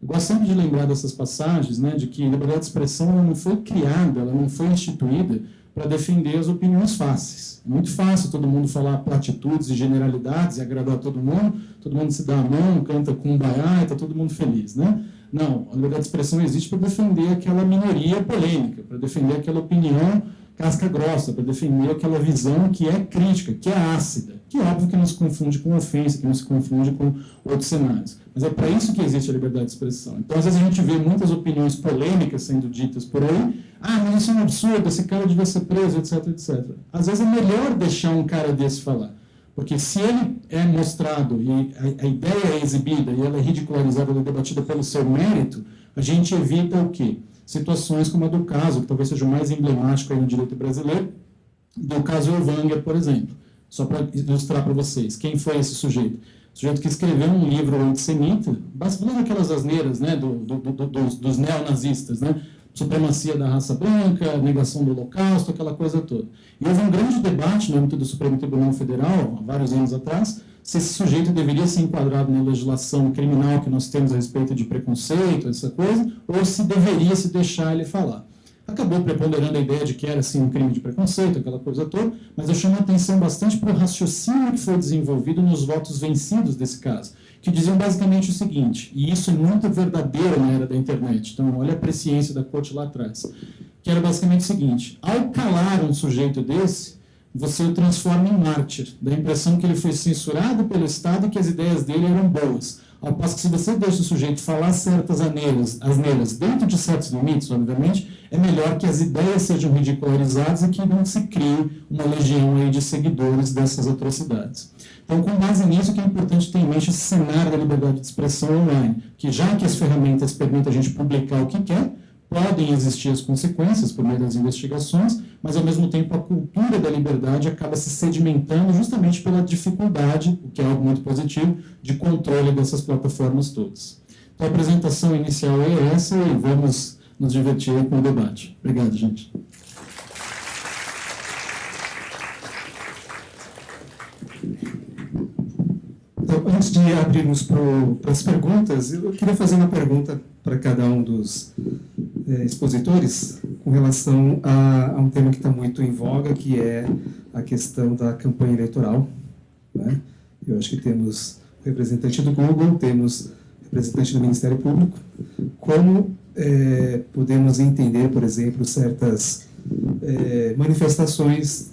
Eu gosto sempre de lembrar dessas passagens, né, de que a liberdade de expressão ela não foi criada, ela não foi instituída para defender as opiniões fáceis. É muito fácil todo mundo falar platitudes e generalidades e agradar todo mundo se dá a mão, canta kumbaya e está todo mundo feliz, né? Não, a liberdade de expressão existe para defender aquela minoria polêmica, para defender aquela opinião casca grossa, para defender aquela visão que é crítica, que é ácida, que é óbvio que não se confunde com ofensa, que não se confunde com outros cenários. Mas é para isso que existe a liberdade de expressão. Então, às vezes, a gente vê muitas opiniões polêmicas sendo ditas por aí. Mas isso é um absurdo, esse cara devia ser preso, etc, etc. Às vezes é melhor deixar um cara desse falar. Porque se ele é mostrado e a ideia é exibida e ela é ridicularizada, ela é debatida pelo seu mérito, a gente evita o quê? Situações como a do caso, que talvez seja o mais emblemático aí no direito brasileiro, do caso Elvanger, por exemplo. Só para ilustrar para vocês. Quem foi esse sujeito? O sujeito que escreveu um livro antissemita, basicamente aquelas asneiras, né, dos neonazistas, né? Supremacia da raça branca, negação do Holocausto, aquela coisa toda. E houve um grande debate no âmbito do Supremo Tribunal Federal, há vários anos atrás, se esse sujeito deveria ser enquadrado na legislação criminal que nós temos a respeito de preconceito, essa coisa, ou se deveria se deixar ele falar. Acabou preponderando a ideia de que era assim, um crime de preconceito, aquela coisa toda, mas eu chamo a atenção bastante para o raciocínio que foi desenvolvido nos votos vencidos desse caso, que diziam basicamente o seguinte, e isso é muito verdadeiro na era da internet, então olha a presciência da corte lá atrás, que era basicamente o seguinte, ao calar um sujeito desse, você o transforma em mártir, da impressão que ele foi censurado pelo Estado e que as ideias dele eram boas. Ao passo que se você deixa o sujeito falar certas asneiras dentro de certos limites, obviamente, é melhor que as ideias sejam ridicularizadas e que não se crie uma legião aí de seguidores dessas atrocidades. Então, com base nisso, que é importante ter em mente esse cenário da liberdade de expressão online, que já que as ferramentas permitem a gente publicar o que quer, podem existir as consequências por meio das investigações, mas, ao mesmo tempo, a cultura da liberdade acaba se sedimentando justamente pela dificuldade, o que é algo muito positivo, de controle dessas plataformas todas. Então, a apresentação inicial é essa e vamos nos divertir aí com o debate. Obrigado, gente. Então, antes de abrirmos para as perguntas, eu queria fazer uma pergunta para cada um dos expositores com relação a um tema que está muito em voga, que é a questão da campanha eleitoral, né? Eu acho que temos representante do Google, temos representante do Ministério Público. Como podemos entender, por exemplo, certas manifestações,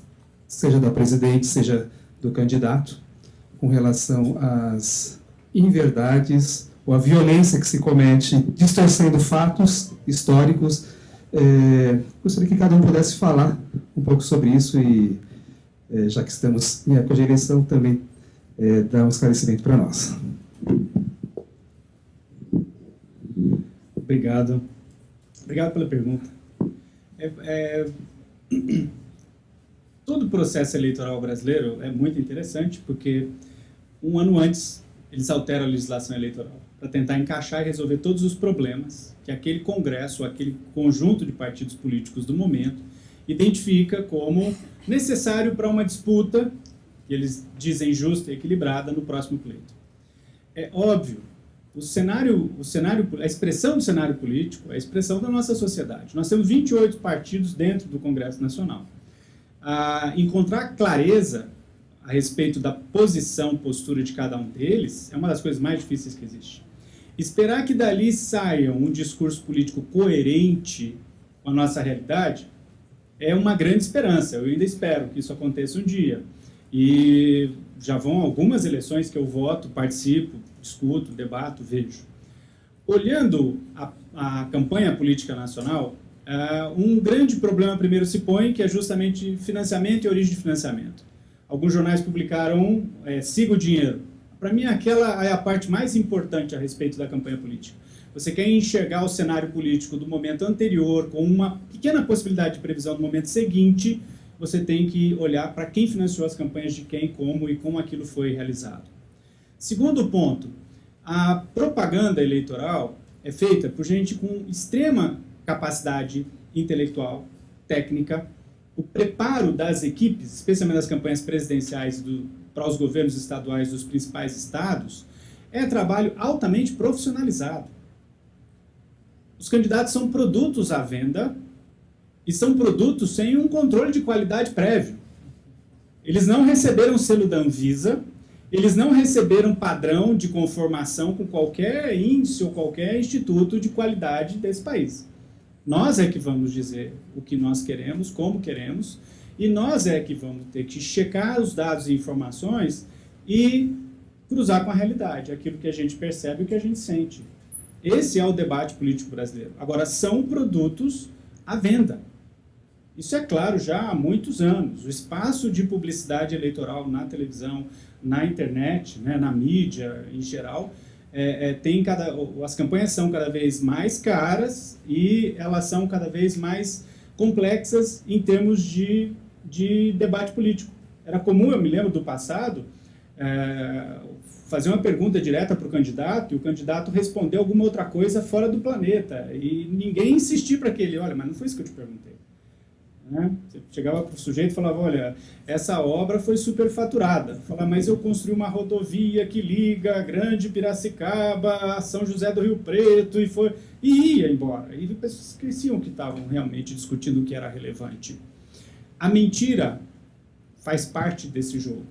seja da presidente, seja do candidato, com relação às inverdades ou à violência que se comete, distorcendo fatos históricos. Gostaria que cada um pudesse falar um pouco sobre isso e, já que estamos em época de eleição, também dar um esclarecimento para nós. Obrigado. Obrigado pela pergunta. Todo o processo eleitoral brasileiro é muito interessante, porque um ano antes eles alteram a legislação eleitoral para tentar encaixar e resolver todos os problemas que aquele congresso, aquele conjunto de partidos políticos do momento identifica como necessário para uma disputa, que eles dizem justa e equilibrada, no próximo pleito. É óbvio, a expressão do cenário político é a expressão da nossa sociedade. Nós temos 28 partidos dentro do Congresso Nacional. Encontrar clareza a respeito da postura de cada um deles é uma das coisas mais difíceis que existe. Esperar que dali saia um discurso político coerente com a nossa realidade é uma grande esperança. Eu ainda espero que isso aconteça um dia. E já vão algumas eleições que eu voto, participo, discuto, debato, vejo. Olhando a campanha política nacional, um grande problema primeiro se põe, que é justamente financiamento e origem de financiamento. Alguns jornais publicaram siga o dinheiro. Para mim, aquela é a parte mais importante a respeito da campanha política. Você quer enxergar o cenário político do momento anterior, com uma pequena possibilidade de previsão do momento seguinte, você tem que olhar para quem financiou as campanhas de quem, como e como aquilo foi realizado. Segundo ponto, a propaganda eleitoral é feita por gente com extrema capacidade intelectual, técnica. O preparo das equipes, especialmente das campanhas presidenciais para os governos estaduais dos principais estados, é trabalho altamente profissionalizado. Os candidatos são produtos à venda e são produtos sem um controle de qualidade prévio. Eles não receberam o selo da Anvisa, eles não receberam padrão de conformação com qualquer índice ou qualquer instituto de qualidade desse país. Nós é que vamos dizer o que nós queremos, como queremos, e nós é que vamos ter que checar os dados e informações e cruzar com a realidade, aquilo que a gente percebe e o que a gente sente. Esse é o debate político brasileiro. Agora, são produtos à venda. Isso é claro já há muitos anos. O espaço de publicidade eleitoral na televisão, na internet, né, na mídia em geral, as campanhas são cada vez mais caras e elas são cada vez mais complexas em termos de debate político. Era comum, eu me lembro do passado, fazer uma pergunta direta para o candidato e o candidato responder alguma outra coisa fora do planeta e ninguém insistir para aquele, olha, mas não foi isso que eu te perguntei. Né? Você chegava para o sujeito e falava, olha, essa obra foi superfaturada. Falava, mas eu construí uma rodovia que liga Grande Piracicaba a São José do Rio Preto e ia embora. E as pessoas esqueciam que estavam realmente discutindo o que era relevante. A mentira faz parte desse jogo.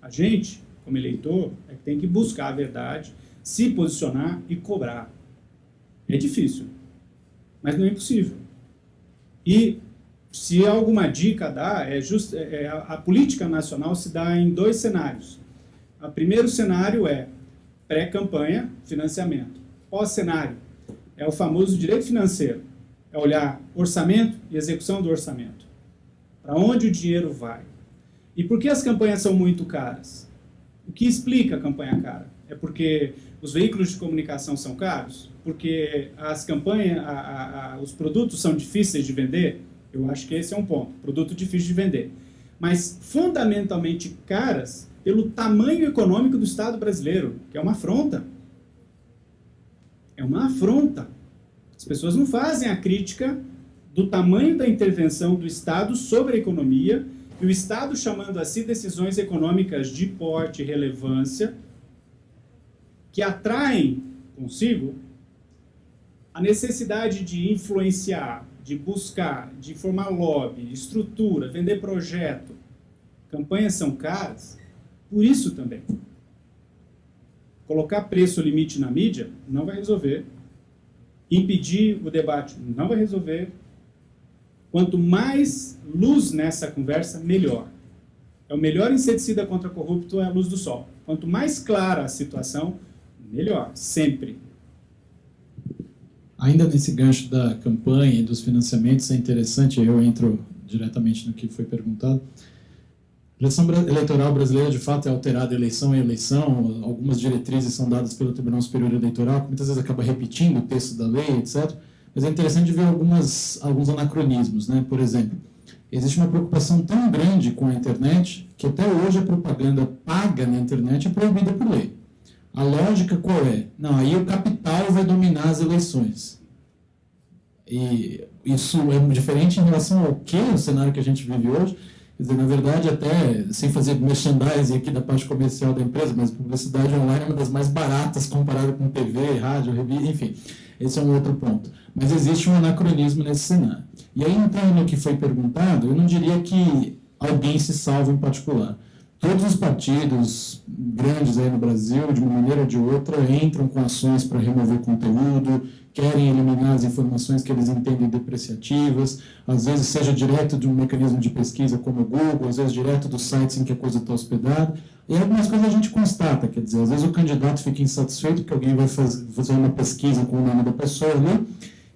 A gente, como eleitor, tem que buscar a verdade, se posicionar e cobrar. É difícil, mas não é impossível. E se alguma dica dá, a política nacional se dá em 2 cenários. O primeiro cenário é pré-campanha, financiamento. Pós-cenário é o famoso direito financeiro. É olhar orçamento e execução do orçamento. Para onde o dinheiro vai? E por que as campanhas são muito caras? O que explica a campanha cara? É porque os veículos de comunicação são caros? porque as campanhas, os produtos são difíceis de vender. Eu acho que esse é um ponto, produto difícil de vender. Mas fundamentalmente caras pelo tamanho econômico do Estado brasileiro, que é uma afronta. É uma afronta. As pessoas não fazem a crítica do tamanho da intervenção do Estado sobre a economia, e o Estado chamando a si decisões econômicas de porte e relevância que atraem consigo a necessidade de influenciar, de buscar, de formar lobby, estrutura, vender projeto. Campanhas são caras, por isso também. Colocar preço limite na mídia não vai resolver. Impedir o debate não vai resolver. Quanto mais luz nessa conversa, melhor. É o melhor inseticida contra corrupto é a luz do sol. Quanto mais clara a situação, melhor, sempre. Ainda nesse gancho da campanha e dos financiamentos, é interessante, eu entro diretamente no que foi perguntado. A eleição eleitoral brasileira, de fato, é alterada eleição em eleição. Algumas diretrizes são dadas pelo Tribunal Superior Eleitoral, que muitas vezes acaba repetindo o texto da lei, etc. Mas é interessante ver alguns anacronismos, né? Por exemplo, existe uma preocupação tão grande com a internet que até hoje a propaganda paga na internet é proibida por lei. A lógica qual é? Não, aí o capital vai dominar as eleições. E isso é diferente em relação ao que o cenário que a gente vive hoje. Quer dizer, na verdade, até sem fazer merchandising aqui da parte comercial da empresa, mas publicidade online é uma das mais baratas comparada com TV, rádio, revista, enfim. Esse é um outro ponto. Mas existe um anacronismo nesse cenário. E aí, entrando no que foi perguntado, eu não diria que alguém se salva em particular. Todos os partidos grandes aí no Brasil, de uma maneira ou de outra, entram com ações para remover conteúdo, querem eliminar as informações que eles entendem depreciativas, às vezes seja direto de um mecanismo de pesquisa como o Google, às vezes direto dos sites em que a coisa está hospedada. E algumas coisas a gente constata, quer dizer, às vezes o candidato fica insatisfeito porque alguém vai fazer uma pesquisa com o nome da pessoa ali,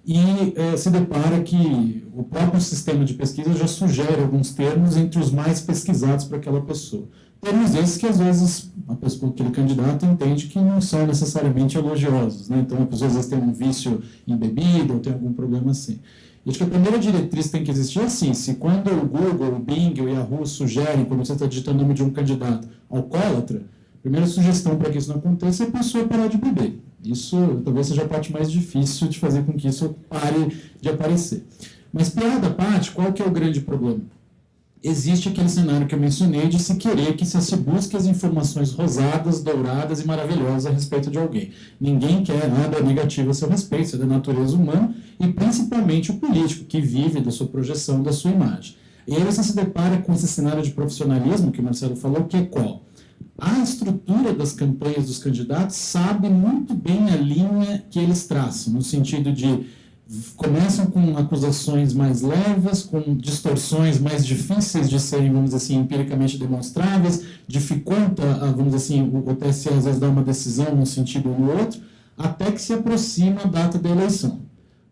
e se depara que o próprio sistema de pesquisa já sugere alguns termos entre os mais pesquisados para aquela pessoa. Termos esses que, às vezes, aquele candidato entende que não são necessariamente elogiosos, né? Então, a pessoa, às vezes, tem um vício em bebida ou tem algum problema assim. E acho que a primeira diretriz que tem que existir é assim: se quando o Google, o Bing, o Yahoo sugerem, quando você está digitando o nome de um candidato alcoólatra, a primeira sugestão para que isso não aconteça é a pessoa parar de beber. Isso talvez seja a parte mais difícil de fazer com que isso pare de aparecer. Mas, piada à parte, qual que é o grande problema? Existe aquele cenário que eu mencionei de se querer que se busque as informações rosadas, douradas e maravilhosas a respeito de alguém. Ninguém quer nada negativo a seu respeito, isso é da natureza humana, e principalmente o político, que vive da sua projeção, da sua imagem. E aí você se depara com esse cenário de profissionalismo que o Marcelo falou, que é qual? A estrutura das campanhas dos candidatos sabe muito bem a linha que eles traçam, no sentido de começam com acusações mais leves, com distorções mais difíceis de serem, vamos dizer assim, empiricamente demonstráveis, dificulta, vamos dizer assim, o TSE às vezes dá uma decisão num sentido ou no outro, até que se aproxima a data da eleição.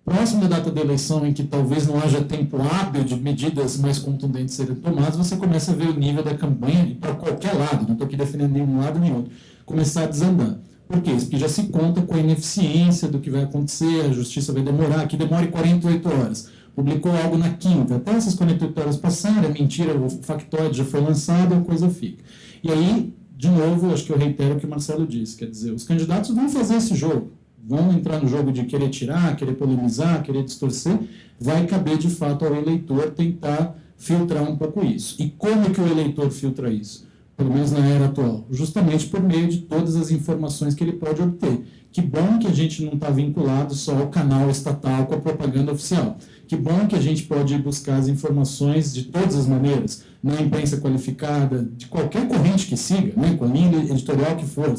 Próximo da data da eleição, em que talvez não haja tempo hábil de medidas mais contundentes serem tomadas, você começa a ver o nível da campanha, para qualquer lado, não estou aqui defendendo nenhum lado nem outro, começar a desandar. Por quê? Porque já se conta com a ineficiência do que vai acontecer, a justiça vai demorar, que demore 48 horas. Publicou algo na quinta, até essas 48 horas passarem, a mentira, o factoide já foi lançado, a coisa fica. E aí, de novo, acho que eu reitero o que o Marcelo disse, quer dizer, os candidatos vão fazer esse jogo, vão entrar no jogo de querer tirar, querer polemizar, querer distorcer, vai caber de fato ao eleitor tentar filtrar um pouco isso. E como que o eleitor filtra isso? Pelo menos na era atual, justamente por meio de todas as informações que ele pode obter. Que bom que a gente não está vinculado só ao canal estatal com a propaganda oficial. Que bom que a gente pode buscar as informações de todas as maneiras, na imprensa qualificada, de qualquer corrente que siga, né, com a linha editorial que for,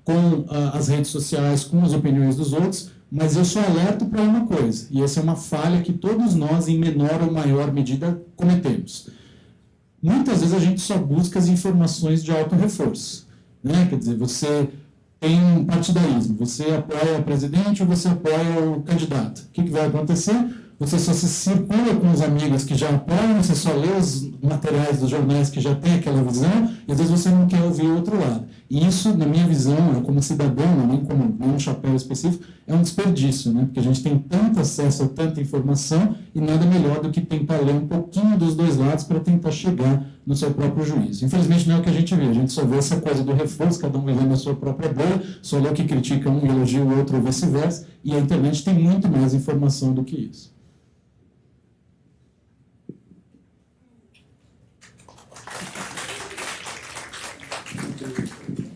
com as redes sociais, com as opiniões dos outros, mas eu só alerto para uma coisa, e essa é uma falha que todos nós, em menor ou maior medida, cometemos. Muitas vezes a gente só busca as informações de auto-reforço, né? Quer dizer, você tem um partidarismo, você apoia o presidente ou você apoia o candidato. O que vai acontecer? você só se circula com os amigos que já apoiam, você só lê os materiais dos jornais que já tem aquela visão, e às vezes você não quer ouvir o outro lado. E isso, na minha visão, como cidadão, nem como nenhum chapéu específico, é um desperdício, né? Porque a gente tem tanto acesso a tanta informação e nada melhor do que tentar ler um pouquinho dos dois lados para tentar chegar no seu próprio juízo. Infelizmente não é o que a gente vê, a gente só vê essa coisa do reforço, cada um vivendo a sua própria bolha, só lê o que critica um e elogia o outro ou vice-versa, e a internet tem muito mais informação do que isso.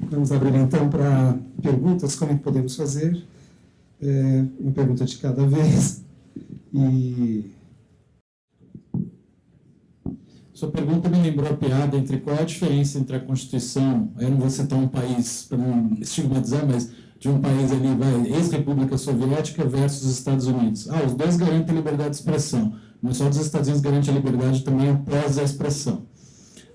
Vamos abrir então para perguntas, como podemos fazer. Uma pergunta de cada vez. E Sua pergunta me lembrou a piada entre qual é a diferença entre a Constituição, eu não vou citar um país para não estigmatizar, mas de um país ali, ex-república soviética versus os Estados Unidos. Os dois garantem a liberdade de expressão, mas só os Estados Unidos garantem a liberdade também após a expressão,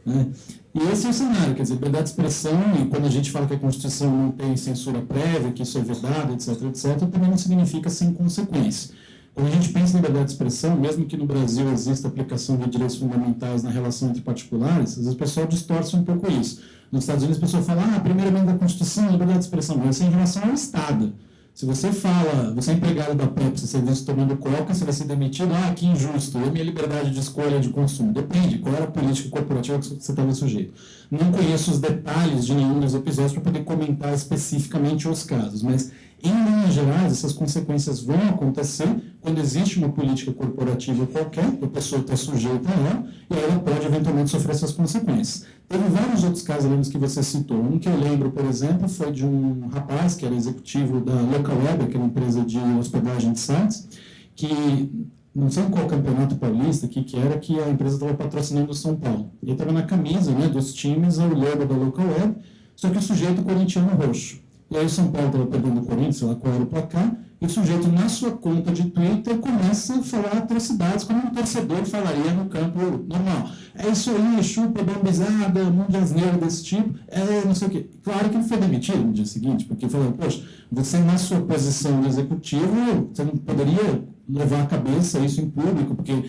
né? E esse é o cenário, quer dizer, liberdade de expressão, e quando a gente fala que a Constituição não tem censura prévia, que isso é vedado, etc., também não significa sem consequência. Quando a gente pensa em liberdade de expressão, mesmo que no Brasil exista aplicação de direitos fundamentais na relação entre particulares, às vezes o pessoal distorce um pouco isso. Nos Estados Unidos, a pessoa fala, a primeira emenda da Constituição, liberdade de expressão, mas isso é em relação ao Estado. Se você fala, você é empregado da Pepsi, você está tomando coca, você vai ser demitido, que injusto, é minha liberdade de escolha de consumo. Depende, qual era a política corporativa que você estava sujeito. Não conheço os detalhes de nenhum dos episódios para poder comentar especificamente os casos, mas, em linhas gerais, essas consequências vão acontecer quando existe uma política corporativa qualquer, a pessoa está sujeita a ela, e ela pode eventualmente sofrer essas consequências. Teve vários outros casos, lembro que você citou. Um que eu lembro, por exemplo, foi de um rapaz que era executivo da Localweb, que é uma empresa de hospedagem de sites, que, não sei em qual campeonato paulista, que era, que a empresa estava patrocinando o São Paulo. E estava na camisa, né, dos times, o logo da Localweb, só que o sujeito corintiano roxo. E aí o São Paulo estava perdendo o Corinthians, sei lá qual era o placar, e o sujeito, na sua conta de Twitter, começa a falar atrocidades, como um torcedor falaria no campo normal. É isso aí, chupa, bombizada, um monte de asneira desse tipo, não sei o quê. Claro que ele foi demitido no dia seguinte, porque falou, poxa, você na sua posição de executivo, você não poderia levar a cabeça isso em público, porque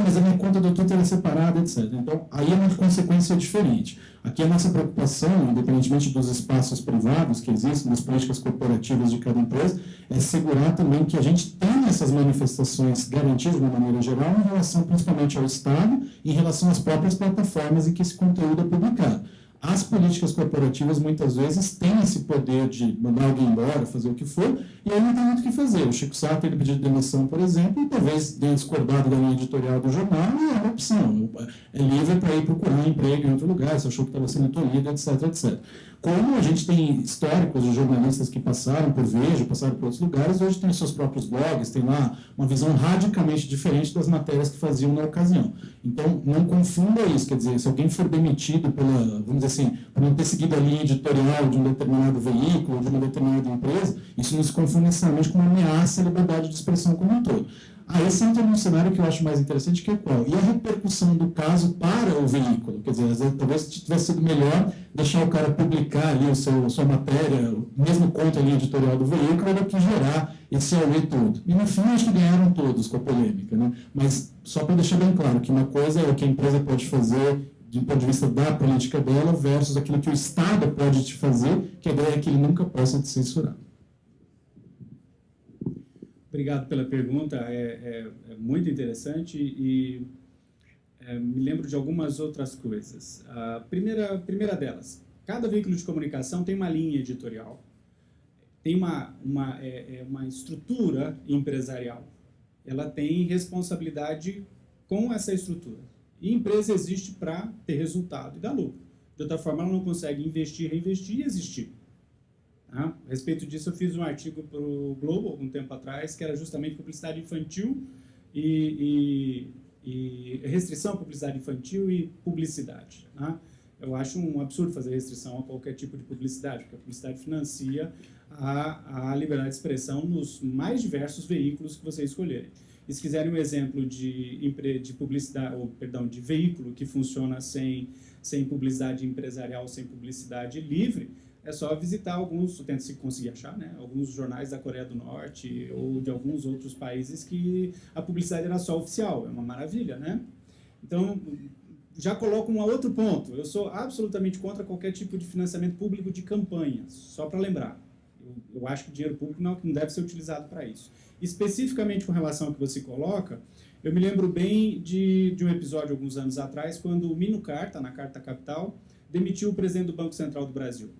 mas a minha conta do Twitter é separada, etc. Então, aí é uma consequência diferente. Aqui a nossa preocupação, independentemente dos espaços privados que existem, das políticas corporativas de cada empresa, é segurar também que a gente tenha essas manifestações garantidas de uma maneira geral em relação principalmente ao Estado e em relação às próprias plataformas em que esse conteúdo é publicado. As políticas corporativas, muitas vezes, têm esse poder de mandar alguém embora, fazer o que for, e aí não tem muito o que fazer. O Chico Sá teve pedido demissão, por exemplo, e talvez tenha discordado da linha editorial do jornal, e é uma opção. É livre para ir procurar emprego em outro lugar, se achou que estava sendo tolhido, etc., etc. Como a gente tem históricos de jornalistas que passaram por Veja, passaram por outros lugares, hoje tem os seus próprios blogs, tem lá uma visão radicalmente diferente das matérias que faziam na ocasião. Então, não confunda isso, quer dizer, se alguém for demitido pela, vamos dizer assim, por não ter seguido a linha editorial de um determinado veículo, de uma determinada empresa, isso não se confunde necessariamente com uma ameaça à liberdade de expressão como um todo. Esse entra num cenário que eu acho mais interessante, que é qual? E a repercussão do caso para o veículo? Quer dizer, às vezes, talvez tivesse sido melhor deixar o cara publicar ali sua matéria, mesmo contra a linha editorial do veículo, do que gerar esse auê todo. E no fim, acho que ganharam todos com a polêmica, né? Mas só para deixar bem claro que uma coisa é o que a empresa pode fazer do ponto de vista da política dela versus aquilo que o Estado pode te fazer, que a ideia é que ele nunca possa te censurar. Obrigado pela pergunta, é muito interessante e me lembro de algumas outras coisas. A primeira delas, cada veículo de comunicação tem uma linha editorial, tem uma estrutura empresarial, ela tem responsabilidade com essa estrutura. E a empresa existe para ter resultado e dar lucro. De outra forma, ela não consegue investir, reinvestir e existir. A respeito disso, eu fiz um artigo para o Globo, algum tempo atrás, que era justamente publicidade infantil e restrição à publicidade infantil e publicidade. Eu acho um absurdo fazer restrição a qualquer tipo de publicidade, porque a publicidade financia a liberdade de expressão nos mais diversos veículos que vocês escolherem. E se quiserem um exemplo de publicidade, de veículo que funciona sem publicidade empresarial, sem publicidade livre, é só visitar alguns, tenta se conseguir achar, né, alguns jornais da Coreia do Norte ou de alguns outros países que a publicidade era só oficial. É uma maravilha, né? Então, já coloco um outro ponto. Eu sou absolutamente contra qualquer tipo de financiamento público de campanhas, só para lembrar. Eu acho que o dinheiro público não deve ser utilizado para isso. Especificamente com relação ao que você coloca, eu me lembro bem de um episódio alguns anos atrás, quando o Mino Carta, na Carta Capital, demitiu o presidente do Banco Central do Brasil.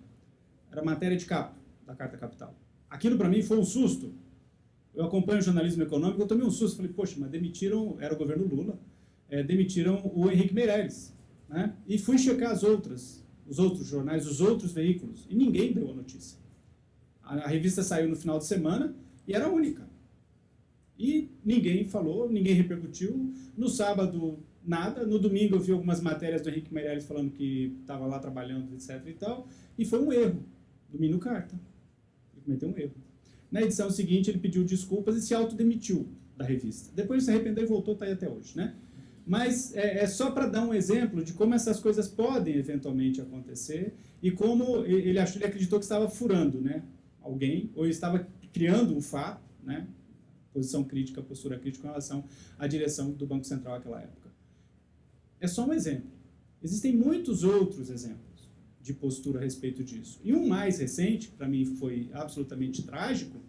Era matéria de capa da Carta Capital. Aquilo para mim foi um susto. Eu acompanho o jornalismo econômico, eu tomei um susto. Falei, poxa, mas demitiram, era o governo Lula, demitiram o Henrique Meirelles. Né? E fui checar os outros jornais, os outros veículos, e ninguém deu a notícia. A revista saiu no final de semana e era a única. E ninguém falou, ninguém repercutiu. No sábado, nada. No domingo, eu vi algumas matérias do Henrique Meirelles falando que estava lá trabalhando, etc. e tal. E foi um erro do Mino Carta. Ele cometeu um erro. Na edição seguinte, ele pediu desculpas e se autodemitiu da revista. Depois se arrependeu e voltou, está aí até hoje, né? Mas é só para dar um exemplo de como essas coisas podem eventualmente acontecer e como ele acreditou que estava furando, né, alguém, ou estava criando um fato, né, posição crítica, postura crítica com relação à direção do Banco Central naquela época. É só um exemplo. Existem muitos outros exemplos de postura a respeito disso. E um mais recente, que para mim foi absolutamente trágico,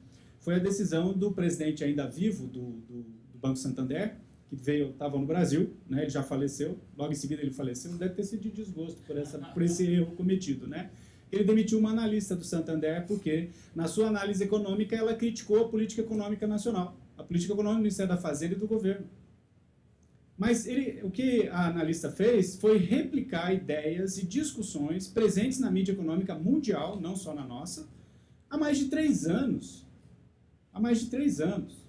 foi a decisão do presidente ainda vivo do Banco Santander, que estava no Brasil, né, ele já faleceu, logo em seguida ele faleceu, deve ter sido de desgosto por esse erro cometido, né? Ele demitiu uma analista do Santander porque, na sua análise econômica, ela criticou a política econômica nacional, a política econômica do Ministério da Fazenda e do governo. Mas o que a analista fez foi replicar ideias e discussões presentes na mídia econômica mundial, não só na nossa, há mais de 3 anos. Há mais de 3 anos.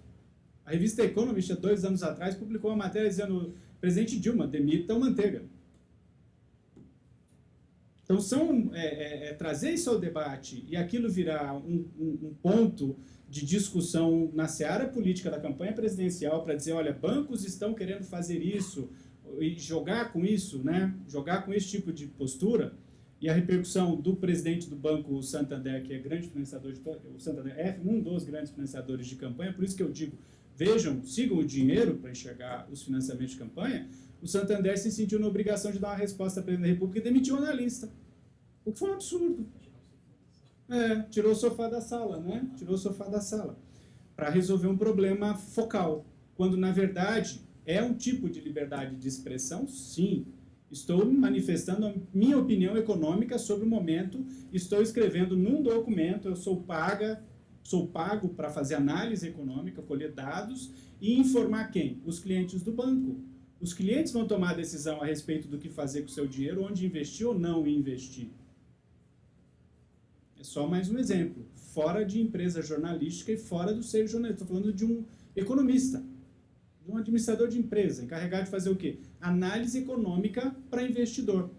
A revista Economist, há 2 anos atrás, publicou uma matéria dizendo: presidente Dilma, demita o Manteiga. Então, trazer isso ao debate e aquilo virar um ponto de discussão na seara política da campanha presidencial para dizer, olha, bancos estão querendo fazer isso e jogar com isso, né? Jogar com esse tipo de postura, e a repercussão do presidente do Banco Santander, que é grande financiador o Santander é um dos grandes financiadores de campanha, por isso que eu digo, vejam, sigam o dinheiro para enxergar os financiamentos de campanha. O Santander se sentiu na obrigação de dar uma resposta à presidente da República e demitiu o analista. O que foi um absurdo. Tirou o sofá da sala, né? Tirou o sofá da sala. Para resolver um problema focal. Quando, na verdade, é um tipo de liberdade de expressão, sim. Estou manifestando a minha opinião econômica sobre o momento, estou escrevendo num documento, eu sou pago para fazer análise econômica, colher dados e informar quem? Os clientes do banco. Os clientes vão tomar a decisão a respeito do que fazer com o seu dinheiro, onde investir ou não investir. É só mais um exemplo. Fora de empresa jornalística e fora do seio jornalístico. Estou falando de um economista, de um administrador de empresa, encarregado de fazer o quê? Análise econômica para investidor.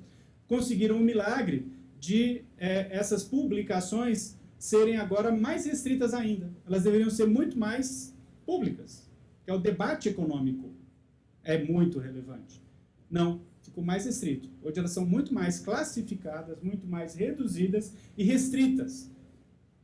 Conseguiram um milagre de essas publicações serem agora mais restritas ainda. Elas deveriam ser muito mais públicas, que é o debate econômico. É muito relevante. Não, ficou mais restrito. Hoje elas são muito mais classificadas, muito mais reduzidas e restritas.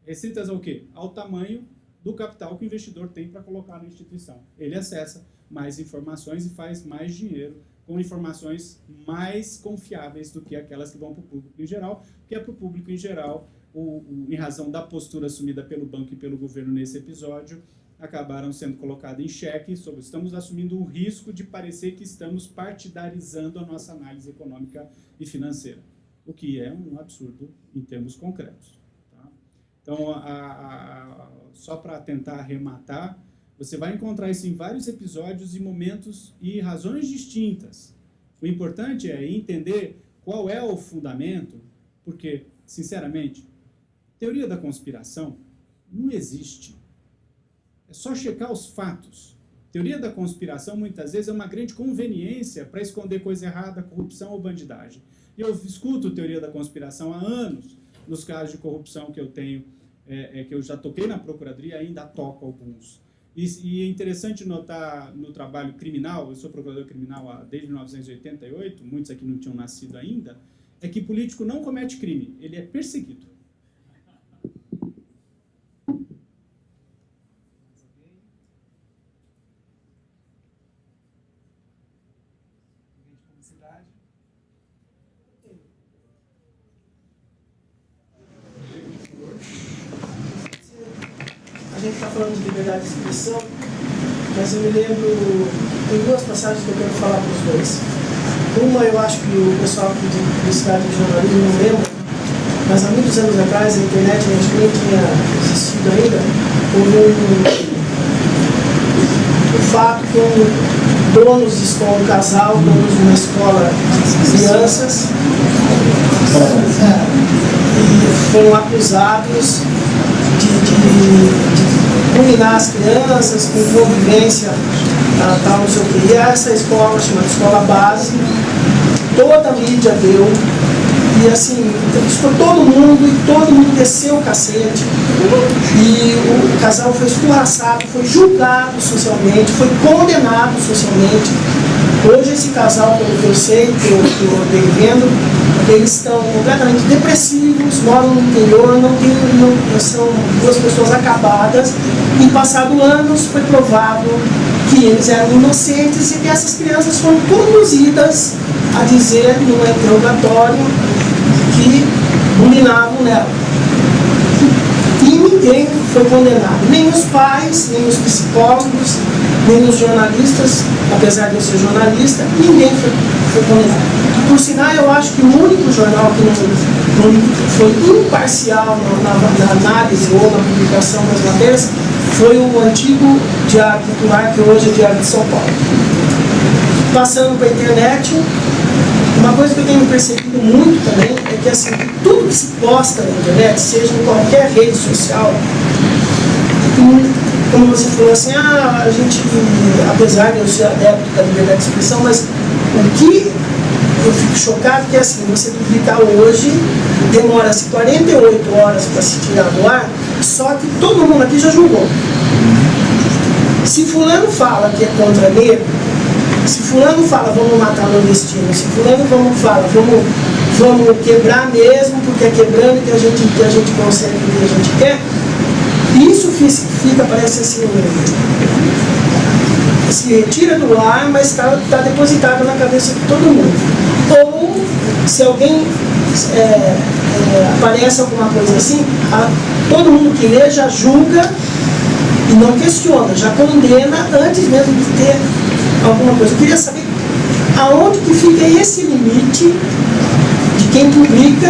Restritas ao quê? Ao tamanho do capital que o investidor tem para colocar na instituição. Ele acessa mais informações e faz mais dinheiro com informações mais confiáveis do que aquelas que vão para o público em geral, que é para o público em geral, em razão da postura assumida pelo banco e pelo governo nesse episódio, acabaram sendo colocadas em xeque sobre estamos assumindo o risco de parecer que estamos partidarizando a nossa análise econômica e financeira, o que é um absurdo em termos concretos. Tá? Então, só para tentar arrematar, você vai encontrar isso em vários episódios e momentos e razões distintas. O importante é entender qual é o fundamento, porque, sinceramente, teoria da conspiração não existe. É só checar os fatos. Teoria da conspiração, muitas vezes, é uma grande conveniência para esconder coisa errada, corrupção ou bandidagem. Eu escuto teoria da conspiração há anos, nos casos de corrupção que eu tenho, que eu já toquei na Procuradoria e ainda toco alguns. E é interessante notar no trabalho criminal, eu sou procurador criminal desde 1988, muitos aqui não tinham nascido ainda, é que político não comete crime, ele é perseguido. a gente está falando de liberdade de expressão, mas eu me lembro, tem duas passagens que eu quero falar para os dois. Uma eu acho que o pessoal de publicidade e jornalismo não lembra, mas há muitos anos atrás a internet nem tinha existido ainda, houve um fato com donos de escola, um casal, donos de uma escola de crianças, e foram acusados de combinar as crianças com convivência, tal, não sei o que. E essa escola, chamada Escola Base, toda a mídia deu, e assim, entrevistou todo mundo, e todo mundo desceu o cacete, e o casal foi escorraçado, foi julgado socialmente, foi condenado socialmente. Hoje esse casal, pelo que eu sei, que eu andei vendo, eles estão completamente depressivos, moram no interior, são duas pessoas acabadas. Em passado anos foi provado que eles eram inocentes e que essas crianças foram conduzidas a dizer no interrogatório que bulinavam nela. E ninguém foi condenado, nem os pais, nem os psicólogos, nem os jornalistas, apesar de eu ser jornalista, ninguém foi condenado. Por sinal, eu acho que o único jornal que não foi imparcial na análise ou na publicação das matérias foi o antigo Diário Popular, que hoje é Diário de São Paulo. Passando para a internet, uma coisa que eu tenho percebido muito também é que assim, tudo que se posta na internet, seja em qualquer rede social, como você falou assim, a gente, apesar de eu ser adepto da liberdade de expressão, mas o que eu fico chocado é que assim, você publicar hoje, demora-se 48 horas para se tirar do ar, só que todo mundo aqui já julgou. Se fulano fala que é contra negro, se fulano fala vamos matar nordestino, se fulano fala vamos quebrar mesmo, porque é quebrando que a gente consegue o que a gente quer, isso fica, parece assim, se retira do ar, mas está depositado na cabeça de todo mundo. Ou, se alguém aparece alguma coisa assim, todo mundo que lê já julga e não questiona, já condena antes mesmo de ter alguma coisa. Eu queria saber aonde que fica esse limite de quem publica,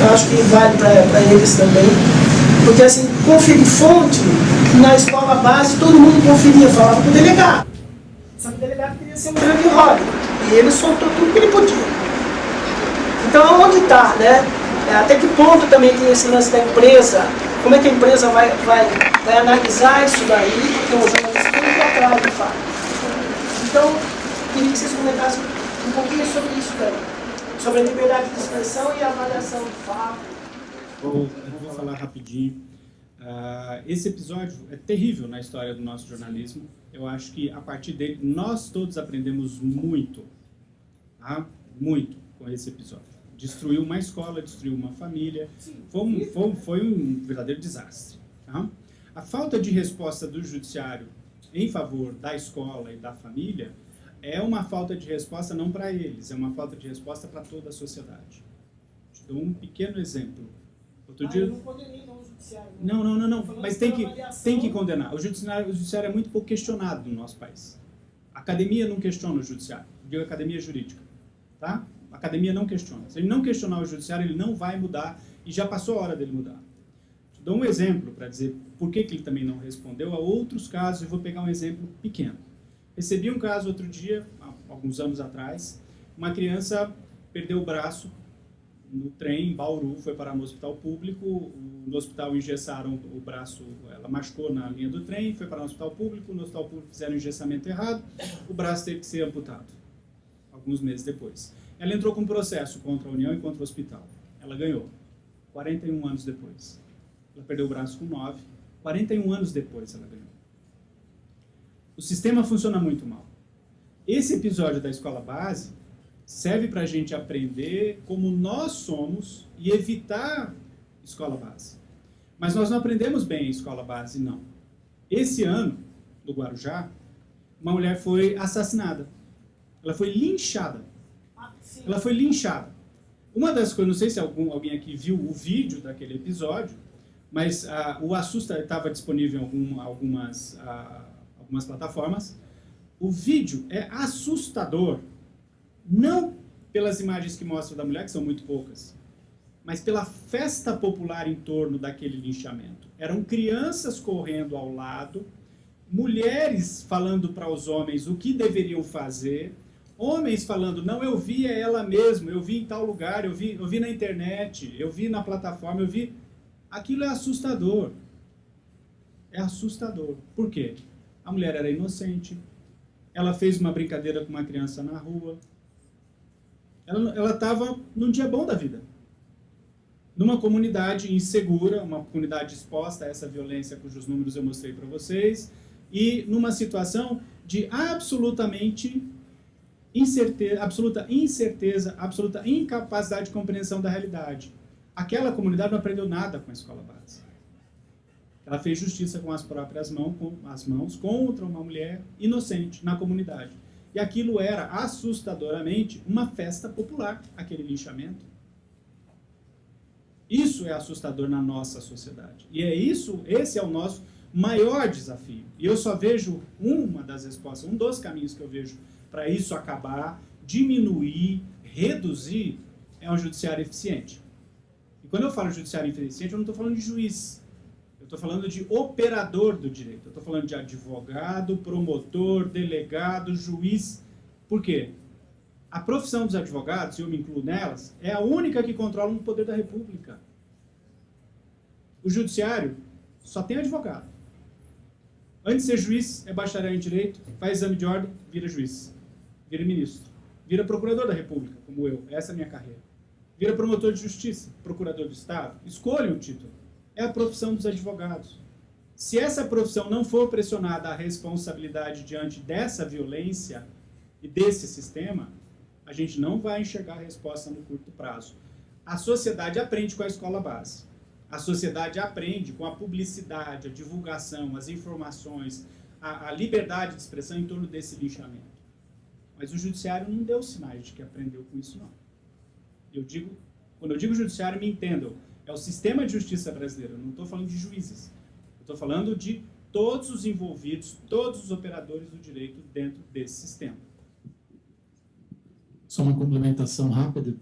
eu acho que vale para eles também, porque assim, conferir fonte, na escola base todo mundo conferia, falava com o delegado. Só que o delegado queria ser um grande hobby, e ele soltou tudo que ele podia. Então aonde está, né? Até que ponto também tem esse lance da empresa, como é que a empresa vai analisar isso daí, porque o jornalista tem que ir atrás de fato. Então, queria que vocês comentassem um pouquinho sobre isso também, sobre a liberdade de expressão e a avaliação de fato. Eu vou falar rapidinho. Esse episódio é terrível na história do nosso jornalismo. Eu acho que a partir dele nós todos aprendemos muito, tá? Muito com esse episódio. Destruiu uma escola, destruiu uma família, foi um verdadeiro desastre. Tá? A falta de resposta do judiciário em favor da escola e da família é uma falta de resposta não para eles, é uma falta de resposta para toda a sociedade. Te dou um pequeno exemplo. Outro dia... Eu não condenei não o judiciário. Não, mas tem que condenar. O judiciário é muito pouco questionado no nosso país. A academia não questiona o judiciário, digo academia jurídica, tá? A academia não questiona. Se ele não questionar o judiciário, ele não vai mudar, e já passou a hora dele mudar. Te dou um exemplo para dizer por que ele também não respondeu a outros casos, e vou pegar um exemplo pequeno. Recebi um caso outro dia, alguns anos atrás, uma criança perdeu o braço no trem, em Bauru, foi parar no hospital público, no hospital engessaram o braço, ela machucou na linha do trem, foi parar no hospital público fizeram o engessamento errado, o braço teve que ser amputado, alguns meses depois. Ela entrou com um processo contra a União e contra o hospital. Ela ganhou, 41 anos depois. Ela perdeu o braço com 9, 41 anos depois ela ganhou. O sistema funciona muito mal. Esse episódio da escola base serve para a gente aprender como nós somos e evitar escola base. Mas nós não aprendemos bem a escola base, não. Esse ano, no Guarujá, uma mulher foi assassinada. Ela foi linchada. Ela foi linchada. Uma das coisas, não sei se alguém aqui viu o vídeo daquele episódio, mas o Assusta estava disponível em algumas plataformas. O vídeo é assustador, não pelas imagens que mostram da mulher, que são muito poucas, mas pela festa popular em torno daquele linchamento. Eram crianças correndo ao lado, mulheres falando para os homens o que deveriam fazer, homens falando, não, eu vi ela mesmo, eu vi em tal lugar, eu vi na internet, eu vi na plataforma, eu vi... Aquilo é assustador. É assustador. Por quê? A mulher era inocente, ela fez uma brincadeira com uma criança na rua, ela estava num dia bom da vida. Numa comunidade insegura, uma comunidade exposta a essa violência cujos números eu mostrei para vocês, e numa situação de absoluta incerteza, absoluta incapacidade de compreensão da realidade. Aquela comunidade não aprendeu nada com a escola base. Ela fez justiça com as próprias mãos contra uma mulher inocente na comunidade. E aquilo era assustadoramente uma festa popular, aquele linchamento. Isso é assustador na nossa sociedade. E esse é o nosso maior desafio. E eu só vejo uma das respostas, um dos caminhos que eu vejo para isso acabar, diminuir, reduzir, é um judiciário eficiente. E quando eu falo judiciário eficiente, eu não estou falando de juiz. Eu estou falando de operador do direito. Eu estou falando de advogado, promotor, delegado, juiz. Por quê? A profissão dos advogados, e eu me incluo nelas, é a única que controla o poder da República. O judiciário só tem advogado. Antes de ser juiz, é bacharel em direito, faz exame de ordem, vira juiz, vira ministro, vira procurador da República, como eu, essa é a minha carreira. Vira promotor de justiça, procurador do Estado, escolhe o título. É a profissão dos advogados. Se essa profissão não for pressionada à responsabilidade diante dessa violência e desse sistema, a gente não vai enxergar a resposta no curto prazo. A sociedade aprende com a escola base. A sociedade aprende com a publicidade, a divulgação, as informações, a liberdade de expressão em torno desse linchamento. Mas o judiciário não deu sinais de que aprendeu com isso, não. Quando eu digo judiciário, me entendam, é o sistema de justiça brasileiro, eu não estou falando de juízes. Eu estou falando de todos os envolvidos, todos os operadores do direito dentro desse sistema. Só uma complementação rápida.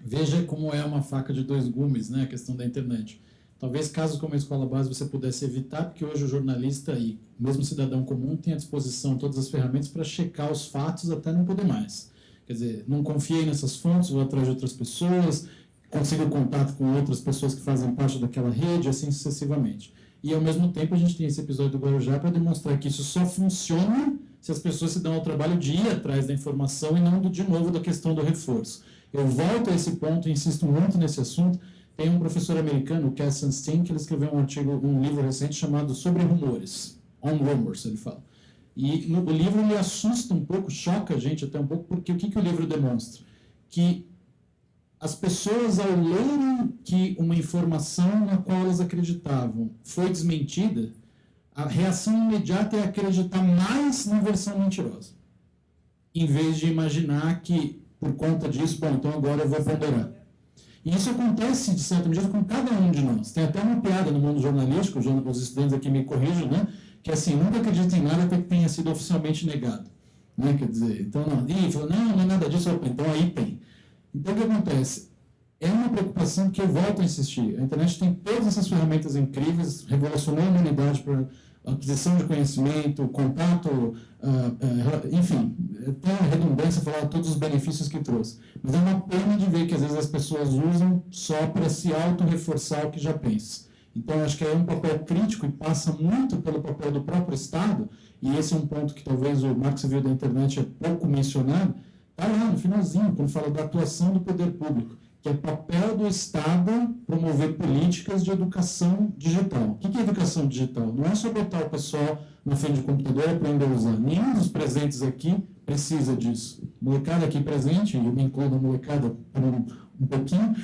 Veja como é uma faca de dois gumes, né, a questão da internet. Talvez casos como a escola base você pudesse evitar, porque hoje o jornalista e mesmo o cidadão comum tem à disposição todas as ferramentas para checar os fatos até não poder mais. Quer dizer, não confiei nessas fontes, vou atrás de outras pessoas, consigo contato com outras pessoas que fazem parte daquela rede, assim sucessivamente. E, ao mesmo tempo, a gente tem esse episódio do Guarujá para demonstrar que isso só funciona se as pessoas se dão ao trabalho de ir atrás da informação e não, de novo, da questão do reforço. Eu volto a esse ponto e insisto muito nesse assunto. Tem um professor americano, o Cass Sunstein, que ele escreveu um livro recente chamado Sobre Rumores. On Rumors, ele fala. E o livro me assusta um pouco, choca a gente até um pouco, porque o que o livro demonstra? Que as pessoas, ao lerem que uma informação na qual elas acreditavam foi desmentida, a reação imediata é acreditar mais na versão mentirosa, em vez de imaginar que, por conta disso, bom, então agora eu vou ponderar. E isso acontece, de certa medida, com cada um de nós. Tem até uma piada no mundo jornalístico, os estudantes aqui me corrijam, né? Que assim, nunca acredita em nada até que tenha sido oficialmente negado. Né? Quer dizer, então, não é nada disso, então aí tem. Então, o que acontece? É uma preocupação que eu volto a insistir. A internet tem todas essas ferramentas incríveis, revolucionou a humanidade para aquisição de conhecimento, contato, enfim, tem a redundância falar todos os benefícios que trouxe. Mas é uma pena de ver que às vezes as pessoas usam só para se auto-reforçar o que já pensa. Então, acho que é um papel crítico e passa muito pelo papel do próprio Estado, e esse é um ponto que talvez o Marco Civil da Internet é pouco mencionado, está lá no finalzinho, quando fala da atuação do poder público, que é papel do Estado promover políticas de educação digital. O que é educação digital? Não é só botar o pessoal na frente do computador e aprender a usar. Nenhum dos presentes aqui precisa disso. Molecada aqui presente, e eu me incluo na molecada por um pouquinho,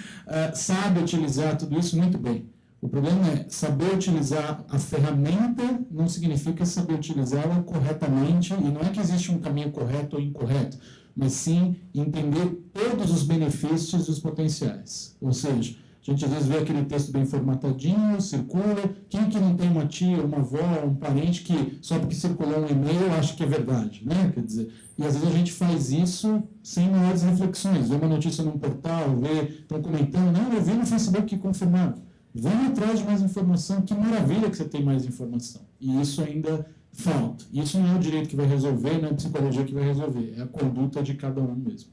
sabe utilizar tudo isso muito bem. O problema é saber utilizar a ferramenta não significa saber utilizá-la corretamente, e não é que existe um caminho correto ou incorreto, mas sim entender todos os benefícios e os potenciais. Ou seja, A gente às vezes vê aquele texto bem formatadinho, circula. Quem que não tem uma tia, uma avó, um parente que só porque circulou um e-mail acha que é verdade, né? Quer dizer, e às vezes a gente faz isso sem maiores reflexões. Vê uma notícia num portal, estão comentando, não, eu vi no Facebook que confirmaram. Vamos atrás de mais informação, que maravilha que você tem mais informação. E isso ainda falta. Isso não é o direito que vai resolver, não é a psicologia que vai resolver, é a conduta de cada um mesmo.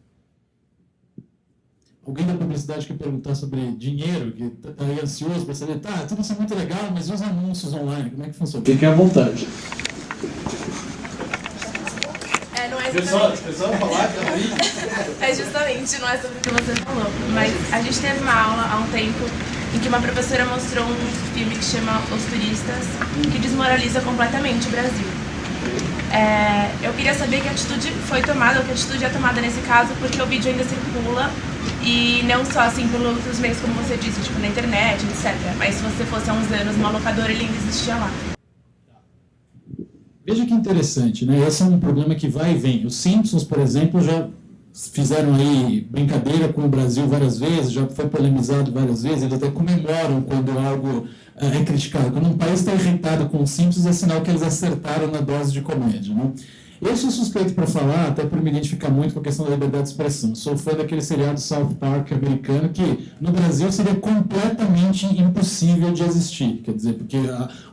Alguém da publicidade quer perguntar sobre dinheiro, que está aí ansioso para saber, tá, tudo isso é muito legal, mas e os anúncios online, como é que funciona? Fique à vontade. Não é exatamente... Pessoal falar também. É justamente, não é sobre o que você falou, mas a gente teve uma aula há um tempo em que uma professora mostrou um filme que chama Os Turistas, que desmoraliza completamente o Brasil. Eu queria saber que atitude foi tomada, ou que atitude é tomada nesse caso, porque o vídeo ainda circula, e não só assim pelos meios como você disse, tipo na internet, etc. Mas se você fosse há uns anos uma locadora, ele ainda existia lá. Veja que interessante, né? Esse é um problema que vai e vem. Os Simpsons, por exemplo, já fizeram aí brincadeira com o Brasil várias vezes, já foi polemizado várias vezes, eles até comemoram quando algo é criticado. Quando um país está irritado com os Simpsons, é sinal que eles acertaram na dose de comédia, né? Eu sou suspeito para falar, até por me identificar muito com a questão da liberdade de expressão. Sou fã daquele seriado South Park americano, que no Brasil seria completamente impossível de existir. Quer dizer, porque